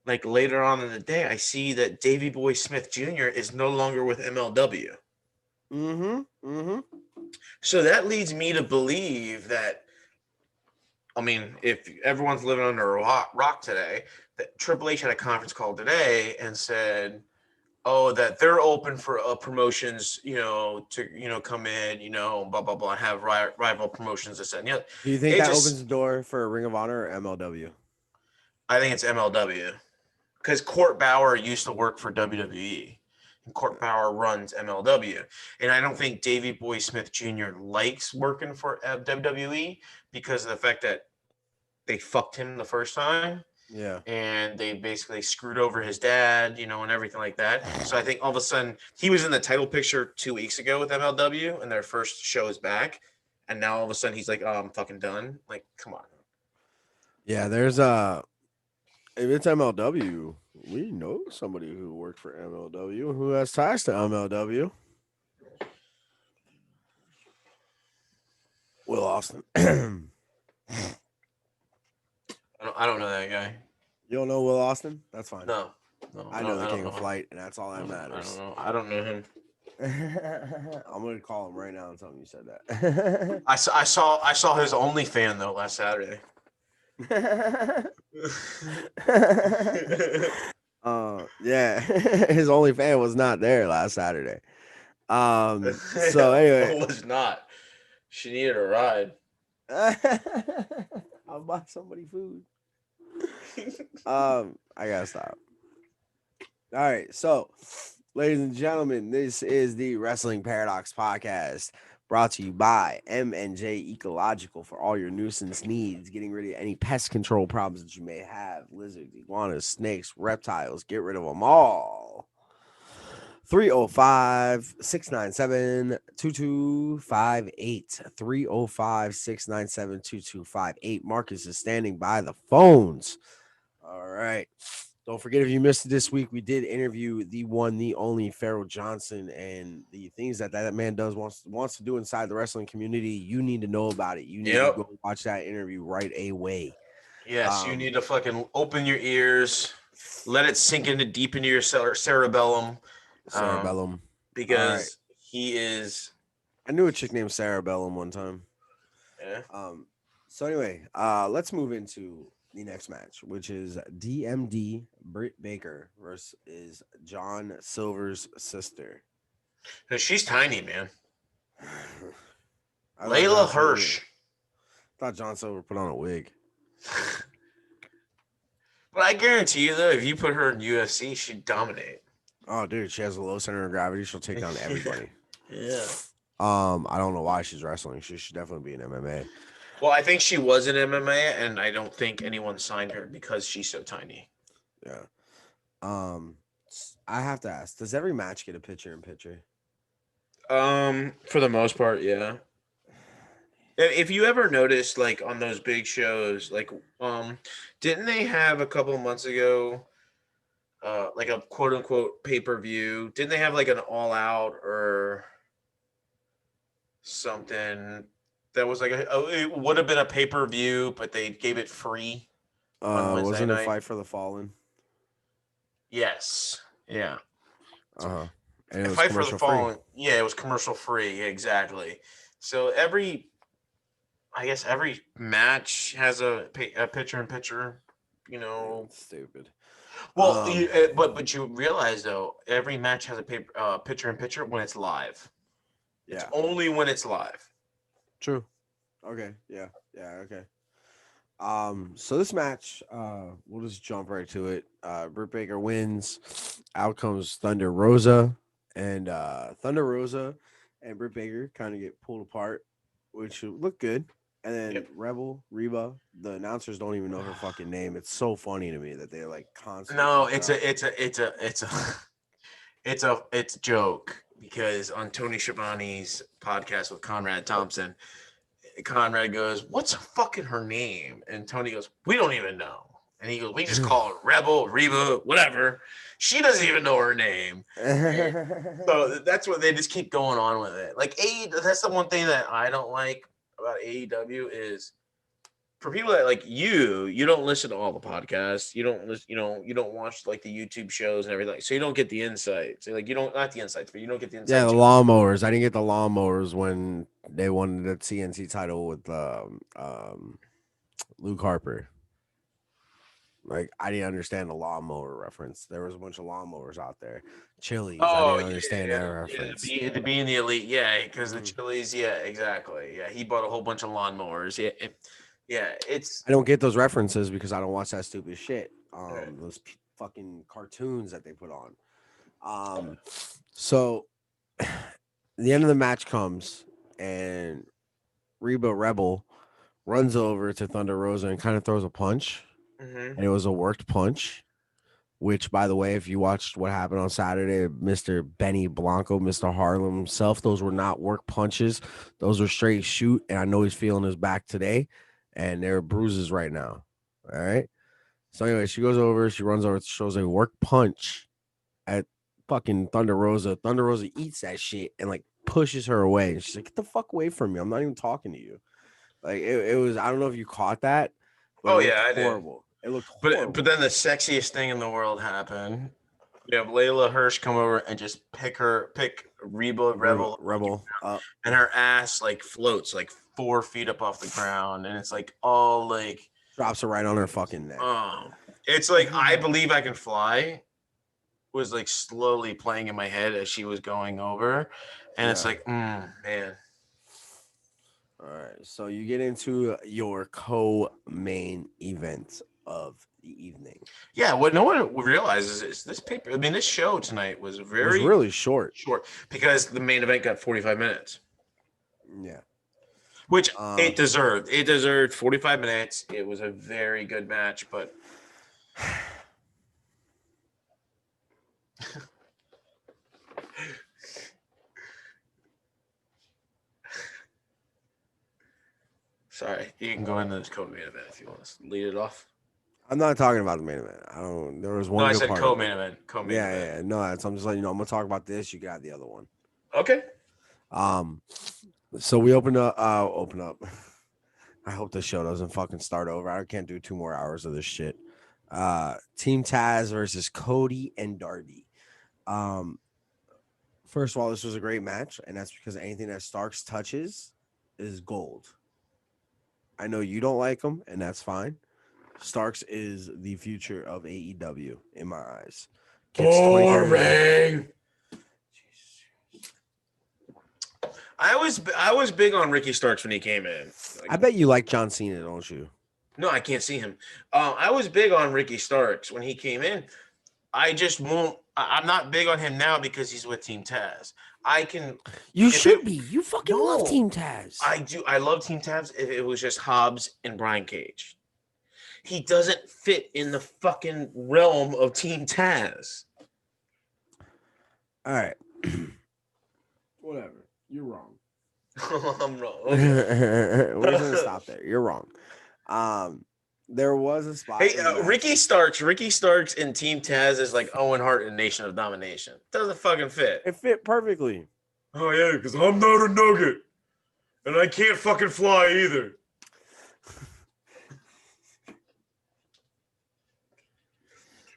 Speaker 1: like later on in the day, I see that Davy Boy Smith Jr. is no longer with MLW.
Speaker 2: Mm-hmm. Mm-hmm.
Speaker 1: So that leads me to believe that, I mean, if everyone's living under a rock today, that Triple H had a conference call today and said, oh, that they're open for promotions, to, come in, blah, blah, blah, have rival promotions, this, and the other.
Speaker 2: Do you think
Speaker 1: It
Speaker 2: that opens
Speaker 1: just,
Speaker 2: the door for Ring of Honor or MLW?
Speaker 1: I think it's MLW because Court Bauer used to work for WWE. And Court Bauer runs MLW. And I don't think Davey Boy Smith Jr. likes working for WWE because of the fact that they fucked him the first time.
Speaker 2: Yeah.
Speaker 1: And they basically screwed over his dad, and everything like that. So I think all of a sudden he was in the title picture 2 weeks ago with MLW, and their first show is back, and now all of a sudden he's like, "Oh, I'm fucking done." Like, come on.
Speaker 2: Yeah. There's if it's MLW, we know somebody who worked for MLW who has ties to MLW. Will Austin. You
Speaker 1: I don't know that guy.
Speaker 2: don't know Will Austin? That's fine.
Speaker 1: No, no,
Speaker 2: I know the
Speaker 1: I don't
Speaker 2: King of
Speaker 1: know.
Speaker 2: Flight, and that's all that
Speaker 1: I
Speaker 2: matters.
Speaker 1: don't know. I don't know him.
Speaker 2: I'm gonna call him right now and tell him you said that.
Speaker 1: I saw his only fan though last Saturday.
Speaker 2: Yeah, his only fan was not there last Saturday. So anyway,
Speaker 1: Was not. She needed a ride.
Speaker 2: I'll buy somebody food. I gotta stop. All right, so, ladies and gentlemen, this is the Wrestling Paradox Podcast, brought to you by M&J Ecological for all your nuisance needs, getting rid of any pest control problems that you may have. Lizards, iguanas, snakes, reptiles, get rid of them all. 305-697-2258. 305-697-2258. Marcus is standing by the phones. All right. Don't forget, if you missed it this week, we did interview the one, the only Pharaoh Johnson, and the things that man does wants to do inside the wrestling community. You need to know about it. You need to
Speaker 1: Yep.
Speaker 2: go watch that interview right away.
Speaker 1: Yes, you need to fucking open your ears, let it sink deep into your cerebellum.
Speaker 2: Cerebellum.
Speaker 1: Because he is.
Speaker 2: I knew a chick named Cerebellum one time.
Speaker 1: Yeah.
Speaker 2: So anyway, let's move into the next match, which is DMD Britt Baker versus John Silver's sister.
Speaker 1: She's tiny, man.
Speaker 2: Layla
Speaker 1: Hirsch.
Speaker 2: I thought John Silver put on a wig.
Speaker 1: But I guarantee you, though, if you put her in UFC, she'd dominate.
Speaker 2: Oh, dude, she has a low center of gravity. She'll take down everybody.
Speaker 1: Yeah.
Speaker 2: I don't know why she's wrestling. She should definitely be in MMA.
Speaker 1: Well, I think she was in MMA, and I don't think anyone signed her because she's so tiny.
Speaker 2: Yeah. I have to ask, does every match get a picture-in-picture?
Speaker 1: For the most part, yeah. If you ever noticed, like on those big shows, like didn't they have a couple of months ago, like a quote unquote pay-per-view? Didn't they have like an All Out or something that was like it would have been a pay-per-view, but they gave it free on Wednesday
Speaker 2: wasn't
Speaker 1: night?
Speaker 2: it Fight for the Fallen?
Speaker 1: Yes. Yeah.
Speaker 2: And it was
Speaker 1: Fight for the
Speaker 2: commercial
Speaker 1: Fallen.
Speaker 2: free.
Speaker 1: Yeah, it was commercial free. Exactly. So every match has a picture-in-picture. You know,
Speaker 2: Stupid.
Speaker 1: well, but you realize though, every match has a picture-in-picture when it's live.
Speaker 2: Yeah.
Speaker 1: It's only when it's live.
Speaker 2: True. Okay. Yeah. Okay. So this match, we'll just jump right to it. Britt Baker wins. Out comes Thunder Rosa, and Thunder Rosa and Britt Baker kind of get pulled apart, which look good. And then Rebel Reba, the announcers don't even know her fucking name. It's so funny to me that they're like constantly.
Speaker 1: No, it's a joke because on Tony Schiavone's podcast with Conrad Thompson, Conrad goes, "What's fucking her name?" And Tony goes, "We don't even know." And he goes, "We just call her Rebel, Reba, whatever. She doesn't even know her name." So that's what they just keep going on with it. Like that's the one thing that I don't like about AEW is for people that like you don't listen to all the podcasts. You don't listen, you don't watch like the YouTube shows and everything. So you don't get the insights. Like you don't not the insights, but you don't get the insights.
Speaker 2: Yeah, the lawnmowers. I didn't get the lawnmowers when they won the TNT title with Luke Harper. Like I didn't understand the lawnmower reference. There was a bunch of lawnmowers out there. Chili's. I didn't understand that reference.
Speaker 1: Yeah, to be in the elite, yeah, because the Chili's, yeah, exactly. Yeah, he bought a whole bunch of lawnmowers. Yeah, it's.
Speaker 2: I don't get those references because I don't watch that stupid shit.
Speaker 1: Right.
Speaker 2: Those fucking cartoons that they put on. So the end of the match comes and Reba Rebel runs over to Thunder Rosa and kind of throws a punch.
Speaker 1: Mm-hmm.
Speaker 2: And it was a worked punch, which, by the way, if you watched what happened on Saturday, Mr. Benny Blanco, Mr. Harlem himself, those were not work punches. Those were straight shoot. And I know he's feeling his back today. And there are bruises right now. All right. So anyway, she goes over, she runs over, shows a work punch at fucking Thunder Rosa. Thunder Rosa eats that shit and like pushes her away. And she's like, "Get the fuck away from me. I'm not even talking to you." Like it was, I don't know if you caught that, but it looked horrible. It looked horrible.
Speaker 1: But then the sexiest thing in the world happened. You have Layla Hirsch come over and just pick Reba Rebel
Speaker 2: up,
Speaker 1: and her ass like floats like 4 feet up off the ground, and it's like all like
Speaker 2: drops her right on her fucking neck.
Speaker 1: It's like I Believe I Can Fly was like slowly playing in my head as she was going over, and it's like, man.
Speaker 2: All right. So you get into your co-main event of the evening.
Speaker 1: Yeah, what no one realizes is this paper. I mean, this show tonight was
Speaker 2: It was
Speaker 1: very
Speaker 2: really short.
Speaker 1: short because the main event got 45 minutes,
Speaker 2: Yeah.
Speaker 1: which
Speaker 2: Uh,
Speaker 1: it deserved. It deserved 45 minutes. It was a very good match, but sorry, you can go into this co-main event if you want to lead it off.
Speaker 2: I'm not talking about the main event. I don't. There was
Speaker 1: No,
Speaker 2: one
Speaker 1: I
Speaker 2: good
Speaker 1: said
Speaker 2: part of
Speaker 1: co-main
Speaker 2: it.
Speaker 1: event. Co-main
Speaker 2: Yeah,
Speaker 1: event.
Speaker 2: yeah. No, that's, I'm just letting you know. I'm gonna talk about this. You got the other one.
Speaker 1: Okay.
Speaker 2: So we open up. Open up. I hope the show doesn't fucking start over. I can't do 2 more hours of this shit. Team Taz versus Cody and Darby. Um, First of all, this was a great match, and that's because anything that Starks touches is gold. I know you don't like him, and that's fine. Starks is the future of AEW in my eyes. Gets 23 million.
Speaker 1: Boring. I was big on Ricky Starks when he came in.
Speaker 2: I bet you like John Cena, don't you?
Speaker 1: No, I can't see him. I was big on Ricky Starks when he came in. I just won't. I'm not big on him now because he's with Team Taz. I can.
Speaker 2: You
Speaker 1: if
Speaker 2: should
Speaker 1: it-
Speaker 2: be. You fucking
Speaker 1: No.
Speaker 2: love Team Taz.
Speaker 1: I do. I love Team Taz if it was just Hobbs and Brian Cage. He doesn't fit in the fucking realm of Team Taz.
Speaker 2: All right. Whatever. You're wrong.
Speaker 1: I'm wrong. Okay.
Speaker 2: We're just gonna stop there. You're wrong. There was a spot.
Speaker 1: Hey,
Speaker 2: in the match-
Speaker 1: Ricky Starks in Team Taz is like Owen Hart in Nation of Domination. Doesn't fucking fit.
Speaker 2: It fit perfectly.
Speaker 1: Oh yeah, because I'm not a nugget, and I can't fucking fly either.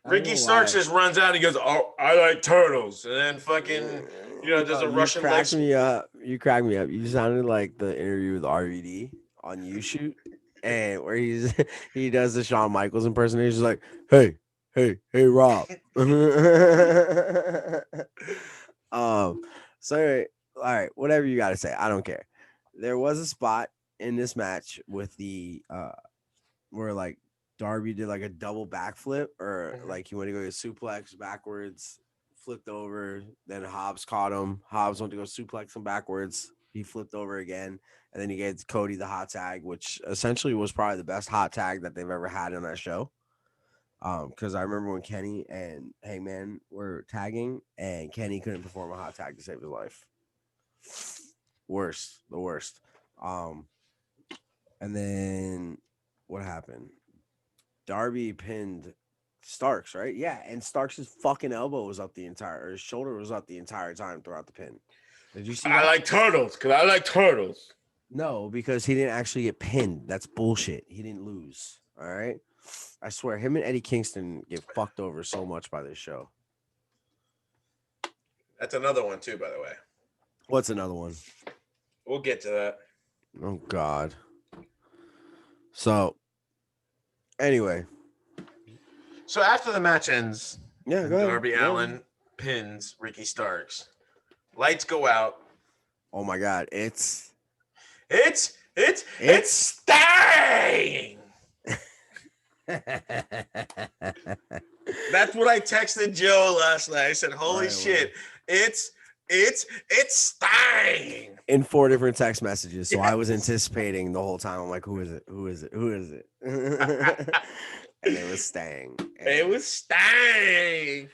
Speaker 1: Ricky Starks just runs out and goes, "Oh, I like turtles," and then fucking, does a Russian leg.
Speaker 2: Me up. You cracked me up. You sounded like the interview with RVD on YouShoot, and where he does the Shawn Michaels impersonation. He's like, "Hey, Rob." So anyway, all right, whatever you got to say, I don't care. There was a spot in this match with the where like Darby did like a double backflip, or like he went to go get suplex backwards, flipped over, then Hobbs caught him. Hobbs went to go suplex him backwards. He flipped over again, and then he gave Cody the hot tag, which essentially was probably the best hot tag that they've ever had on that show. Because I remember when Kenny and Hangman were tagging, and Kenny couldn't perform a hot tag to save his life. The worst. And then what happened? Darby pinned Starks, right? Yeah, and Starks' fucking elbow was up or his shoulder was up the entire time throughout the pin. Did you see that?
Speaker 1: I like turtles because I like turtles.
Speaker 2: No, because he didn't actually get pinned. That's bullshit. He didn't lose. All right. I swear, him and Eddie Kingston get fucked over so much by this show.
Speaker 1: That's another one too, by the way.
Speaker 2: What's another one?
Speaker 1: We'll get to that.
Speaker 2: Oh God. So, anyway.
Speaker 1: So after the match ends,
Speaker 2: Yeah, go ahead.
Speaker 1: Darby Allin pins Ricky Starks. Lights go out.
Speaker 2: Oh my God! It's
Speaker 1: STANG. That's what I texted Joe last night. I said, "Holy shit, it's STANG."
Speaker 2: In 4 different text messages. So I was anticipating the whole time. I'm like, who is it? Who is it? Who is it? And it was STANG.
Speaker 1: It was STANG.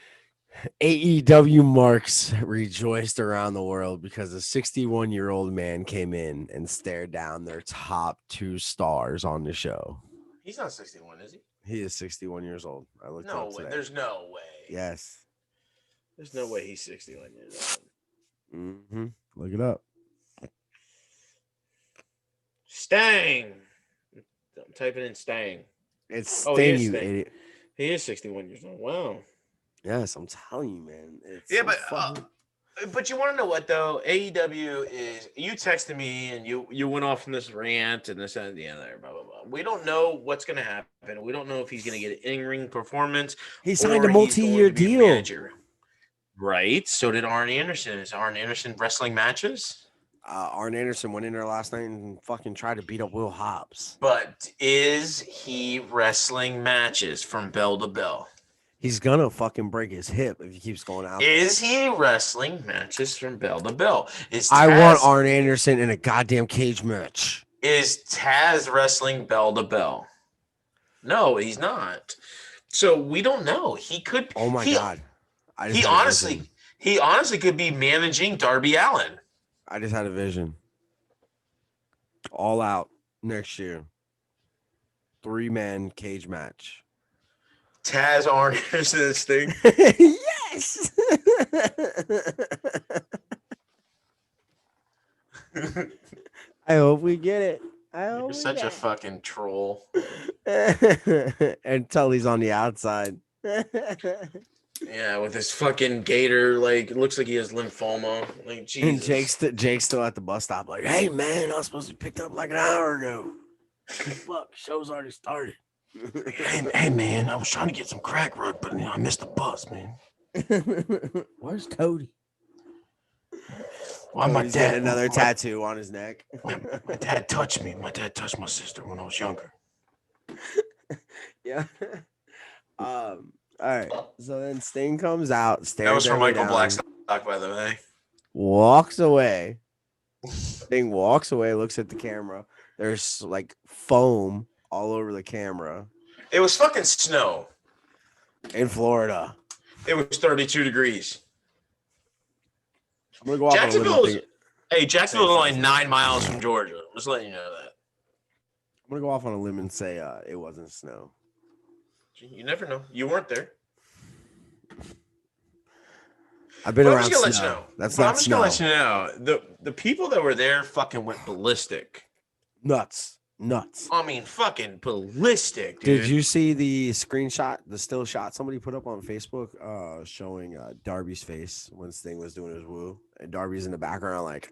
Speaker 2: AEW marks rejoiced around the world because a 61-year-old man came in and stared down their top 2 stars on the show.
Speaker 1: He's not 61, is he?
Speaker 2: He is 61 years old. I looked
Speaker 1: No
Speaker 2: up
Speaker 1: way.
Speaker 2: today.
Speaker 1: There's no way.
Speaker 2: Yes.
Speaker 1: There's no way he's 61 years old.
Speaker 2: Mm-hmm. Look it up.
Speaker 1: STANG. I'm typing in STANG.
Speaker 2: It's
Speaker 1: Oh,
Speaker 2: Sting,
Speaker 1: he is
Speaker 2: you
Speaker 1: Sting.
Speaker 2: idiot.
Speaker 1: He is 61 years old. Wow.
Speaker 2: Yes, I'm telling you, man. It's
Speaker 1: Yeah,
Speaker 2: so
Speaker 1: but you want to know what though? AEW is. You texted me and you went off on this rant and this and the other. Blah blah blah. We don't know what's going to happen. We don't know if he's going to get an in-ring performance.
Speaker 2: he signed
Speaker 1: or
Speaker 2: a
Speaker 1: he's
Speaker 2: multi-year
Speaker 1: going to be a
Speaker 2: deal.
Speaker 1: manager. Right. So did Arn Anderson. Is Arn Anderson wrestling matches?
Speaker 2: Arn Anderson went in there last night and fucking tried to beat up Will Hobbs.
Speaker 1: But is he wrestling matches from bell to bell?
Speaker 2: He's gonna fucking break his hip if he keeps going out.
Speaker 1: Is he wrestling matches from bell to bell?
Speaker 2: I want Arn Anderson in a goddamn cage match.
Speaker 1: Is Taz wrestling bell to bell? No, he's not. So we don't know. He could.
Speaker 2: Oh my god!
Speaker 1: He honestly could be managing Darby Allin.
Speaker 2: I just had a vision. All Out next year. 3-man cage match.
Speaker 1: Taz, Arn Anderson, this thing.
Speaker 2: Yes. I hope we get it.
Speaker 1: You're such a fucking troll.
Speaker 2: And Tully's on the outside.
Speaker 1: Yeah, with his fucking gator, like it looks like he has lymphoma. Like Jesus.
Speaker 2: And Jake's still at the bus stop, like, hey man, I was supposed to be picked up like an hour ago. Fuck, show's already started.
Speaker 1: Hey man, I was trying to get some crack rock, but I missed the bus, man.
Speaker 2: Where's Cody?
Speaker 1: Well, my dad
Speaker 2: another tattoo on his neck.
Speaker 1: My dad touched me. My dad touched my sister when I was younger.
Speaker 2: Yeah. All right. So then Sting comes out.
Speaker 1: That was from Michael Blackstock, by the way.
Speaker 2: Walks away. Sting walks away, looks at the camera. There's like foam all over the camera.
Speaker 1: It was fucking snow.
Speaker 2: In Florida.
Speaker 1: It was 32 degrees.
Speaker 2: I'm gonna go off
Speaker 1: Jacksonville's only 9 miles from Georgia. Just letting you know that.
Speaker 2: I'm gonna go off on a limb and say it wasn't snow.
Speaker 1: You never know. You weren't there.
Speaker 2: I've been around snow.
Speaker 1: Let you know.
Speaker 2: That's not snow.
Speaker 1: I'm just gonna let you know. The people that were there fucking went ballistic.
Speaker 2: Nuts.
Speaker 1: I mean, fucking ballistic, dude.
Speaker 2: Did you see the screenshot, the still shot somebody put up on Facebook showing Darby's face when Sting was doing his woo? And Darby's in the background like...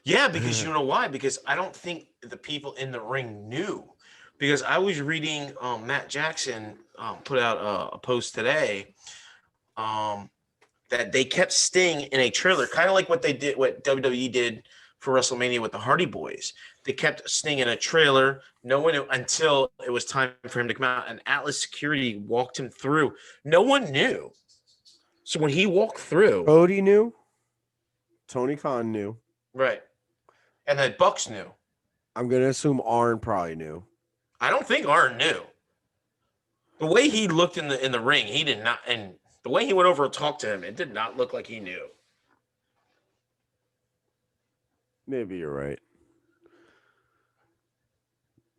Speaker 1: Yeah, because you know why? Because I don't think the people in the ring knew. Because I was reading Matt Jackson put out a post today that they kept Sting in a trailer, kind of like what WWE did for WrestleMania with the Hardy Boys. They kept Sting in a trailer. No one knew until it was time for him to come out, and Atlas Security walked him through. No one knew. So when he walked through,
Speaker 2: Cody knew. Tony Khan knew.
Speaker 1: Right. And then Bucks knew.
Speaker 2: I'm gonna assume Arn probably knew.
Speaker 1: I don't think Arn knew. The way he looked in the ring, he did not, and the way he went over and talked to him, it did not look like he knew.
Speaker 2: Maybe you're right.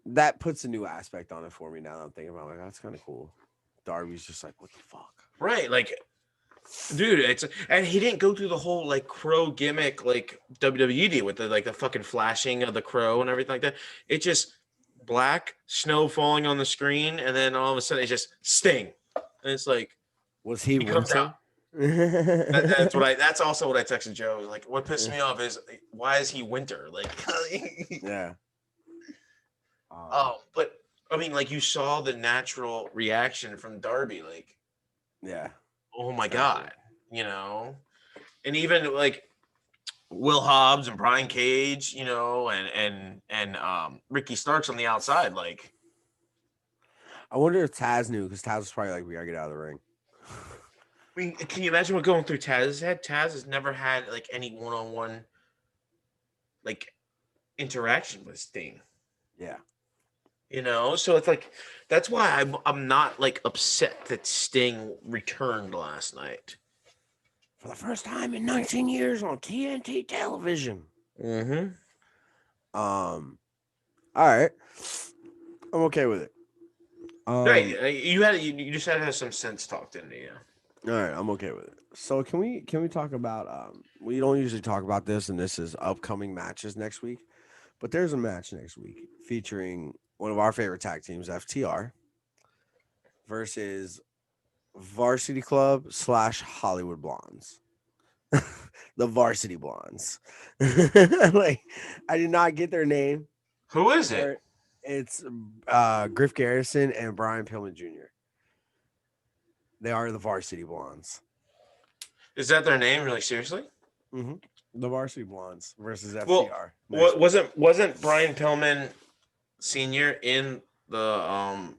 Speaker 2: That puts a new aspect on it for me now that I'm thinking about it. Like, that's kind of cool. Darby's just like, what the fuck?
Speaker 1: Right, like, dude, and he didn't go through the whole like crow gimmick like WWE did with the fucking flashing of the crow and everything like that. It just black snow falling on the screen, and then all of a sudden it's just Sting, and it's like,
Speaker 2: was he
Speaker 1: comes out? That's also what I texted Joe. Like, what pissed me off is why is he winter? Like,
Speaker 2: yeah.
Speaker 1: But I mean, like, you saw the natural reaction from Darby, like,
Speaker 2: yeah,
Speaker 1: oh my god, you know, and even like Will Hobbs and Brian Cage, you know, and Ricky Starks on the outside, like.
Speaker 2: I wonder if Taz knew, because Taz was probably like, we gotta get out of the ring.
Speaker 1: I mean, can you imagine what going through Taz's head? Taz has never had like any one-on-one like interaction with Sting.
Speaker 2: Yeah.
Speaker 1: You know, so it's like that's why I'm not like upset that Sting returned last night.
Speaker 2: For the first time in 19 years on TNT television.
Speaker 1: Mm-hmm.
Speaker 2: All right. I'm okay with it.
Speaker 1: Right. You just had to have some sense talked into you.
Speaker 2: All right, I'm okay with it. So can we talk about we don't usually talk about this, and this is upcoming matches next week, but there's a match next week featuring one of our favorite tag teams, FTR, versus Varsity Club / Hollywood Blondes. The Varsity Blondes. Like, I did not get their name.
Speaker 1: Who is it?
Speaker 2: It's Griff Garrison and Brian Pillman Jr. They are the Varsity Blondes.
Speaker 1: Is that their name? Really, seriously?
Speaker 2: Mm-hmm. The Varsity Blondes versus
Speaker 1: Well,
Speaker 2: FTR.
Speaker 1: wasn't Brian Pillman Senior in the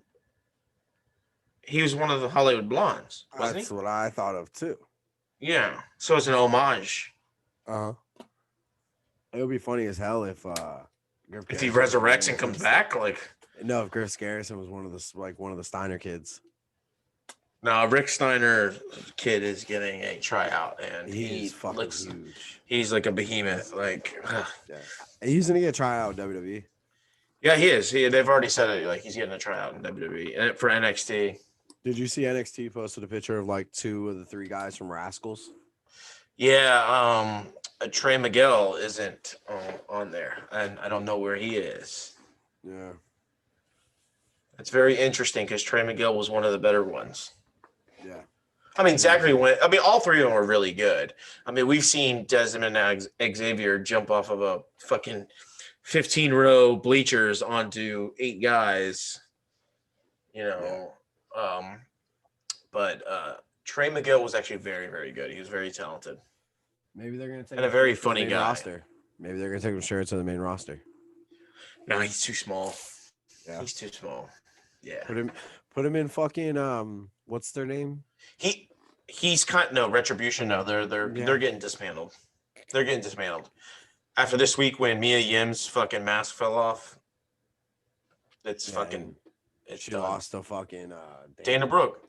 Speaker 1: he was one of the Hollywood Blondes, wasn't
Speaker 2: That's
Speaker 1: he?
Speaker 2: what I thought of too.
Speaker 1: Yeah. So it's an homage.
Speaker 2: Uh huh. It would be funny as hell if Griff
Speaker 1: If he
Speaker 2: Garrison was one of
Speaker 1: resurrects
Speaker 2: the
Speaker 1: and comes
Speaker 2: kids.
Speaker 1: back, like
Speaker 2: No, if Griff Garrison was one of the Steiner kids.
Speaker 1: no, Rick Steiner kid is getting a tryout, and
Speaker 2: He is
Speaker 1: he
Speaker 2: fucking
Speaker 1: looks
Speaker 2: huge.
Speaker 1: he's like a behemoth. Like
Speaker 2: Yeah, he's gonna get a tryout in WWE.
Speaker 1: yeah, he is. They've already said it. Like he's getting a tryout in WWE and for NXT.
Speaker 2: Did you see NXT posted a picture of like 2 of the 3 guys from Rascals?
Speaker 1: Yeah, Trey Miguel isn't on there, and I don't know where he is.
Speaker 2: Yeah.
Speaker 1: It's very interesting because Trey Miguel was one of the better ones.
Speaker 2: Yeah.
Speaker 1: I mean, Zachary went. I mean, all 3 of them were really good. I mean, we've seen Desmond Xavier jump off of a fucking 15-row bleachers onto 8 guys. You know, but Trey Miguel was actually very, very good. He was very talented.
Speaker 2: Maybe they're gonna take
Speaker 1: And a
Speaker 2: him
Speaker 1: very
Speaker 2: straight to the
Speaker 1: funny
Speaker 2: main
Speaker 1: guy.
Speaker 2: roster. Maybe they're gonna take him straight to the main roster.
Speaker 1: No, he's too small.
Speaker 2: Yeah.
Speaker 1: He's too small. Yeah.
Speaker 2: Put him in fucking what's their name?
Speaker 1: He's kind no Retribution. No, they're getting dismantled. They're getting dismantled after this week when Mia Yim's fucking mask fell off. It's fucking.
Speaker 2: She lost to fucking
Speaker 1: Dana Brooke.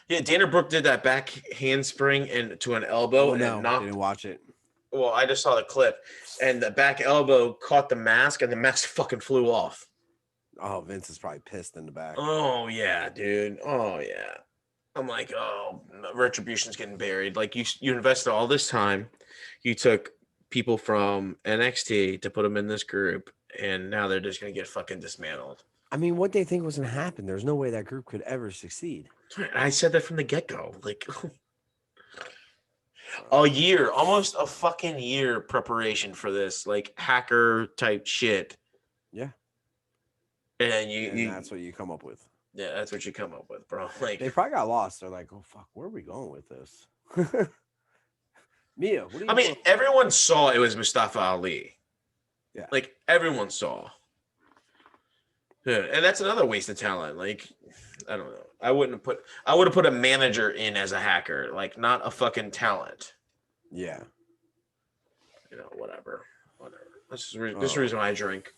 Speaker 1: Yeah, Dana Brooke did that back handspring into an elbow and it knocked.
Speaker 2: Didn't watch it.
Speaker 1: Well, I just saw the clip, and the back elbow caught the mask, and the mask fucking flew off.
Speaker 2: Oh, Vince is probably pissed in the back.
Speaker 1: Oh yeah, dude. Oh yeah. I'm like, oh, Retribution's getting buried. Like you invested all this time, you took people from NXT to put them in this group, and now they're just gonna get fucking dismantled.
Speaker 2: I mean, what they think was gonna happen? There's no way that group could ever succeed.
Speaker 1: I said that from the get-go. Like a year, almost a fucking year preparation for this, like hacker type shit.
Speaker 2: Yeah.
Speaker 1: And
Speaker 2: that's what you come up with.
Speaker 1: Yeah, that's what you come up with, bro. Like
Speaker 2: they probably got lost. They're like, oh fuck, where are we going with this? Mia, what do you
Speaker 1: I mean, everyone saw it was Mustafa Ali.
Speaker 2: Yeah.
Speaker 1: Like everyone saw. Yeah, and that's another waste of talent. Like, I don't know. I would have put a manager in as a hacker, like not a fucking talent.
Speaker 2: Yeah.
Speaker 1: You know, whatever. This is the reason why I drink.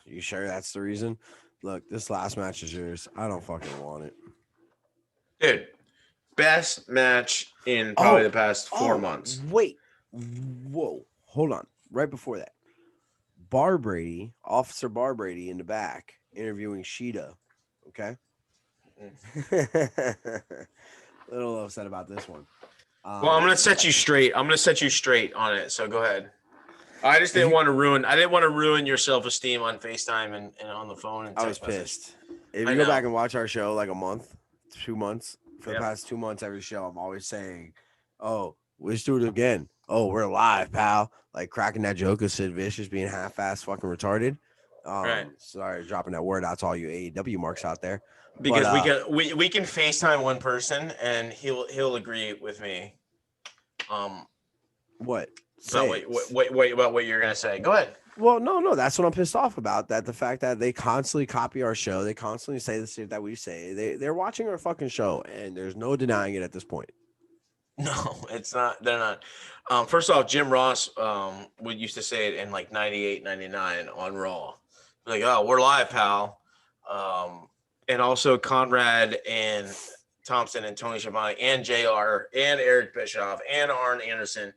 Speaker 2: You sure that's the reason? Look, this last match is yours. I don't fucking want it.
Speaker 1: Dude, best match in probably the past 4 months.
Speaker 2: Wait. Whoa. Hold on. Right before that. Officer Bar Brady in the back, interviewing Sheeta. Okay? A little upset about this one.
Speaker 1: Well, I'm going to set you straight. On it, so go ahead. I just didn't want to ruin your self-esteem on FaceTime and on the phone. And
Speaker 2: I was pissed. If you go back and watch our show like a month, 2 months, for the past 2 months, every show, I'm always saying, oh, let's do it again. Oh, we're live, pal. Like cracking that joke of Sid Vicious being half-ass fucking retarded.
Speaker 1: Right.
Speaker 2: Sorry, dropping that word out to all you AEW marks out there.
Speaker 1: Because we can FaceTime one person and he'll agree with me.
Speaker 2: What?
Speaker 1: Wait, about what you're gonna say. Go ahead.
Speaker 2: Well, no, that's what I'm pissed off about. That the fact that they constantly copy our show, they constantly say the shit that we say. They're watching our fucking show, and there's no denying it at this point.
Speaker 1: No, it's not. They're not. First off, Jim Ross would used to say it in like 98, 99 on Raw. Like, oh, we're live, pal. And also Conrad and Thompson and Tony Schiavone and JR and Eric Bischoff and Arn Anderson.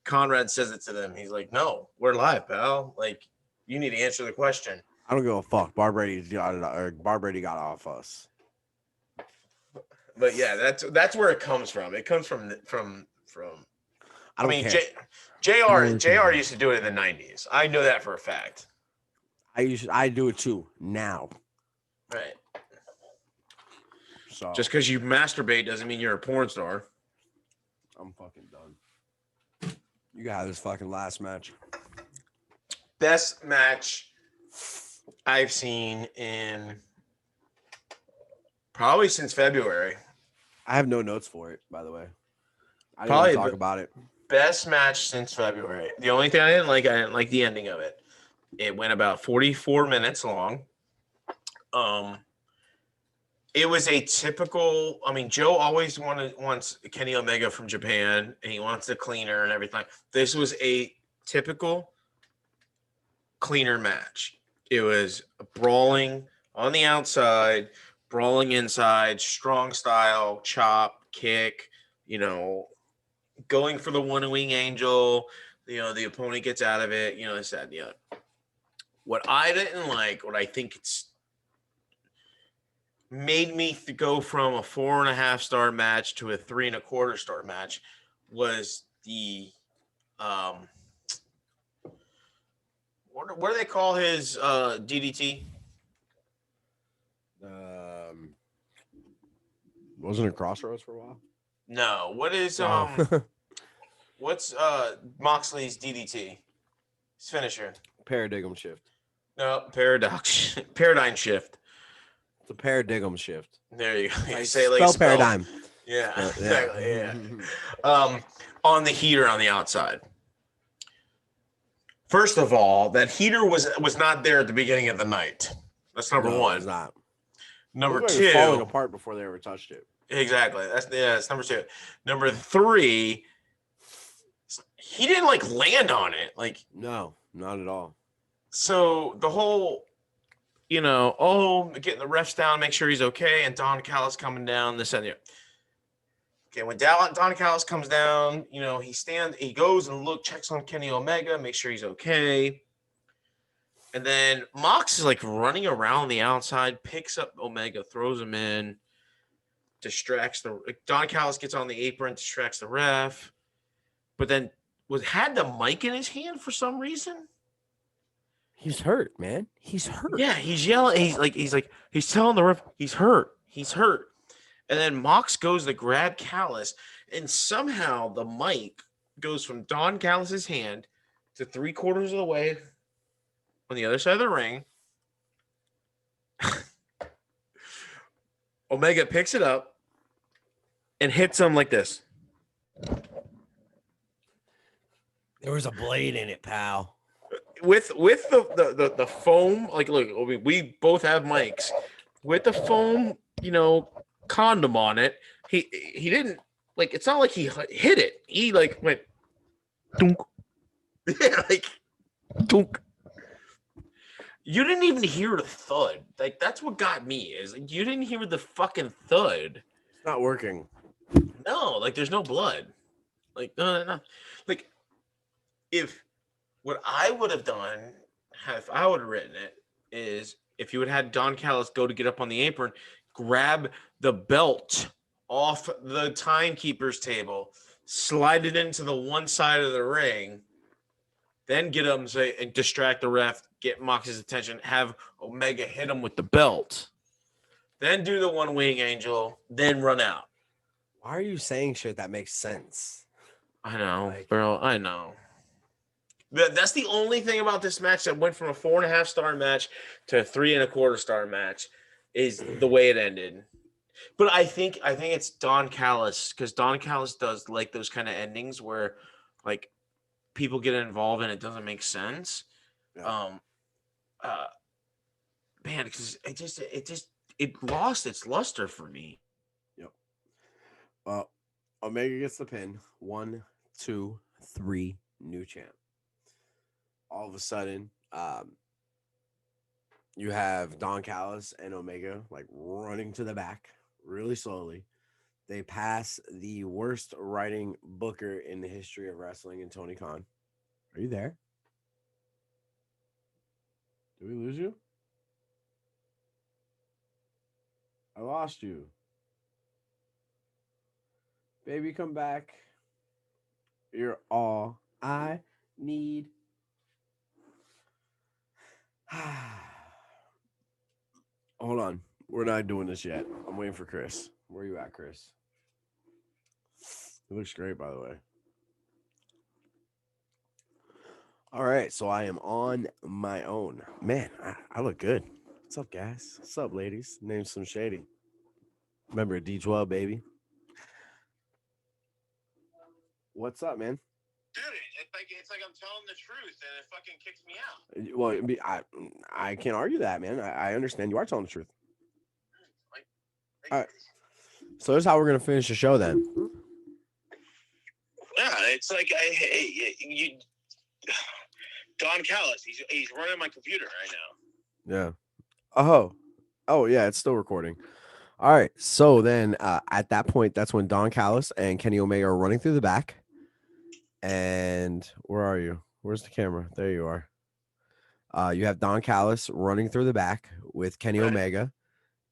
Speaker 1: Conrad says it to them. He's like, no, we're live, pal. Like, you need to answer the question.
Speaker 2: I don't give a fuck. Bar Brady got off us.
Speaker 1: But yeah, that's where it comes from. It comes from. I mean, JR used to do it in the 90s. I know that for a fact.
Speaker 2: I do it too now.
Speaker 1: Right.
Speaker 2: So
Speaker 1: just because you masturbate doesn't mean you're a porn star.
Speaker 2: I'm fucking done. You got this fucking last match.
Speaker 1: Best match I've seen in probably since February.
Speaker 2: I have no notes for it, by the way. I didn't
Speaker 1: Probably
Speaker 2: want to talk about it.
Speaker 1: best match since February. The only thing I didn't like the ending of it. It went about 44 minutes long. It was a typical. I mean, Joe always wants Kenny Omega from Japan, and he wants the cleaner and everything. This was a typical cleaner match. It was brawling on the outside, brawling inside, strong style, chop, kick. You know, going for the one wing angel. You know, the opponent gets out of it. You know, this, that, and the other. What I didn't like, what I think it's made me go from a 4.5-star match to a 3.25-star match was the what do they call his DDT?
Speaker 2: Wasn't it Crossroads for a while?
Speaker 1: No, what is what's Moxley's DDT? His finisher.
Speaker 3: Paradigm shift.
Speaker 1: No, paradigm shift.
Speaker 3: It's a paradigm shift.
Speaker 1: There you go.
Speaker 2: Like,
Speaker 1: Say it like
Speaker 2: spell
Speaker 1: spelled.
Speaker 2: paradigm.
Speaker 1: Yeah,
Speaker 2: Yeah.
Speaker 1: exactly. Yeah. On the heater on the outside. First of all, that heater was not there at the beginning of the night. That's number
Speaker 2: No,
Speaker 1: one.
Speaker 2: it's not.
Speaker 1: Number
Speaker 3: It was
Speaker 1: two,
Speaker 3: falling apart before they ever touched it.
Speaker 1: exactly. That's number two. Number three, he didn't like land on it. Like,
Speaker 3: No, not at all.
Speaker 1: so the whole, getting the refs down, make sure he's okay, and Don Callis coming down, this and that. Okay, when Don Callis comes down, he goes and checks on Kenny Omega, make sure he's okay. And then Mox is like running around the outside, picks up Omega, throws him in, distracts Don Callis gets on the apron, distracts the ref, but then had the mic in his hand for some reason.
Speaker 3: He's hurt, man. He's hurt.
Speaker 1: Yeah, he's yelling. He's telling the ref he's hurt. He's hurt. And then Mox goes to grab Callis, and somehow the mic goes from Don Callis's hand to 3/4 of the way on the other side of the ring. Omega picks it up and hits him like this.
Speaker 3: There was a blade in it, pal.
Speaker 1: With the foam, like, look, I mean, we both have mics. With the foam, condom on it, he didn't, like, it's not like he hit it. He like went dunk. Yeah, like dunk. You didn't even hear the thud. Like, that's what got me, is like, you didn't hear the fucking thud.
Speaker 3: It's not working.
Speaker 1: No, like, there's no blood. Like, no. Like, what I would have done, if I would have written it, is if you would have had Don Callis go to get up on the apron, grab the belt off the timekeeper's table, slide it into the one side of the ring, then get him and distract the ref, get Mox's attention, have Omega hit him with the belt, then do the one wing angel, then run out.
Speaker 3: Why are you saying shit that makes sense?
Speaker 1: I know,
Speaker 3: Like-
Speaker 1: bro. I know. That's the only thing about this match that went from a 4.5-star match to a 3.25-star match, is the way it ended. But I think it's Don Callis, because Don Callis does like those kind of endings where, like, people get involved and it doesn't make sense.
Speaker 3: Yeah.
Speaker 1: Man, because it lost its luster for me.
Speaker 3: Yep. Well, Omega gets the pin. 1, 2, 3, new champ. All of a sudden, you have Don Callis and Omega like running to the back really slowly. They pass the worst writing booker in the history of wrestling in Tony Khan. Are you there? Did we lose you? I lost you. Baby, come back. You're all I need. Hold on. We're not doing this yet. I'm waiting for Chris. Where you at, Chris? It looks great, by the way. All right. So I am on my own. Man, I look good. What's up, guys? What's up, ladies? Name's some shady. Remember D12, baby. What's up, man?
Speaker 1: it's like I'm telling the truth, and it fucking kicks me out.
Speaker 3: Well, I can't argue that, man. I understand you are telling the truth. All right. So this is how we're gonna finish the show then.
Speaker 1: Yeah, it's like you, Don Callis. He's running my computer right now.
Speaker 3: Yeah. Oh yeah, it's still recording. All right. So then at that point, that's when Don Callis and Kenny Omega are running through the back. And where are you? Where's the camera? There you are. You have Don Callis running through the back with Kenny Omega.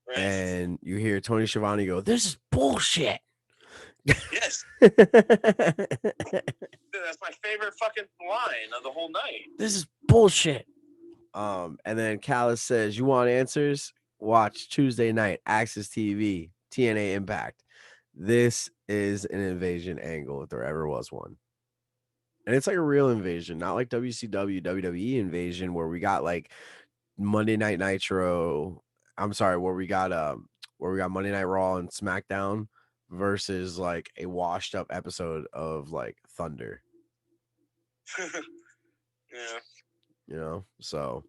Speaker 1: Right.
Speaker 3: And you hear Tony Schiavone go, "This is bullshit."
Speaker 1: Yes. That's my favorite fucking line of the whole night.
Speaker 3: This is bullshit. And then Callis says, "You want answers? Watch Tuesday night, Access TV, TNA Impact. This is an invasion angle if there ever was one. And it's like a real invasion, not like WCW, WWE invasion where we got like Monday Night Nitro. I'm sorry, where we got Monday Night Raw and SmackDown versus like a washed up episode of like Thunder.
Speaker 1: Yeah.
Speaker 3: You know, so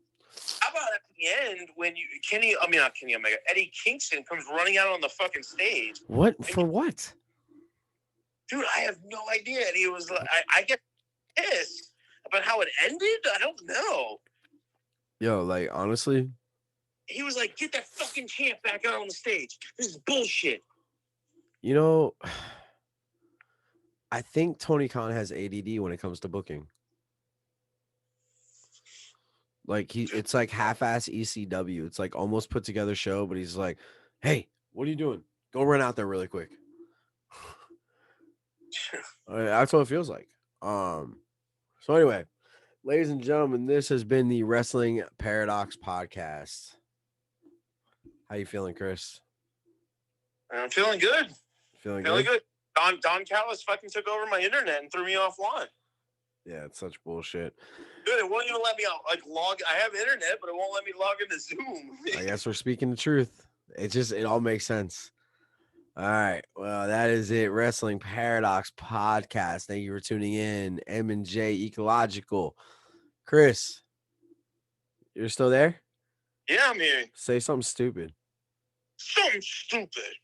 Speaker 1: how about at the end when not Kenny Omega, Eddie Kingston comes running out on the fucking stage?
Speaker 3: What for what?
Speaker 1: Dude, I have no idea. And he was like, I get pissed about how it ended. I don't know.
Speaker 3: Yo, like honestly,
Speaker 1: he was like, "Get that fucking champ back out on the stage. This is bullshit."
Speaker 3: You know, I think Tony Khan has ADD when it comes to booking. Like it's like half-ass ECW. It's like almost put together show, but he's like, "Hey, what are you doing? Go run out there really quick." That's what it feels like. So anyway, ladies and gentlemen, this has been the Wrestling Paradox Podcast. How you feeling, Chris?
Speaker 1: I'm feeling good.
Speaker 3: Feeling
Speaker 1: good. Don Callis fucking took over my internet and threw me offline.
Speaker 3: Yeah, it's such bullshit.
Speaker 1: Dude, it won't even let me log. I have internet, but it won't let me log into Zoom.
Speaker 3: I guess we're speaking the truth. It all makes sense. All right. Well, that is it. Wrestling Paradox Podcast. Thank you for tuning in. M&J Ecological. Chris, you're still there?
Speaker 1: Yeah, I'm here.
Speaker 3: Say something stupid.
Speaker 1: Something stupid.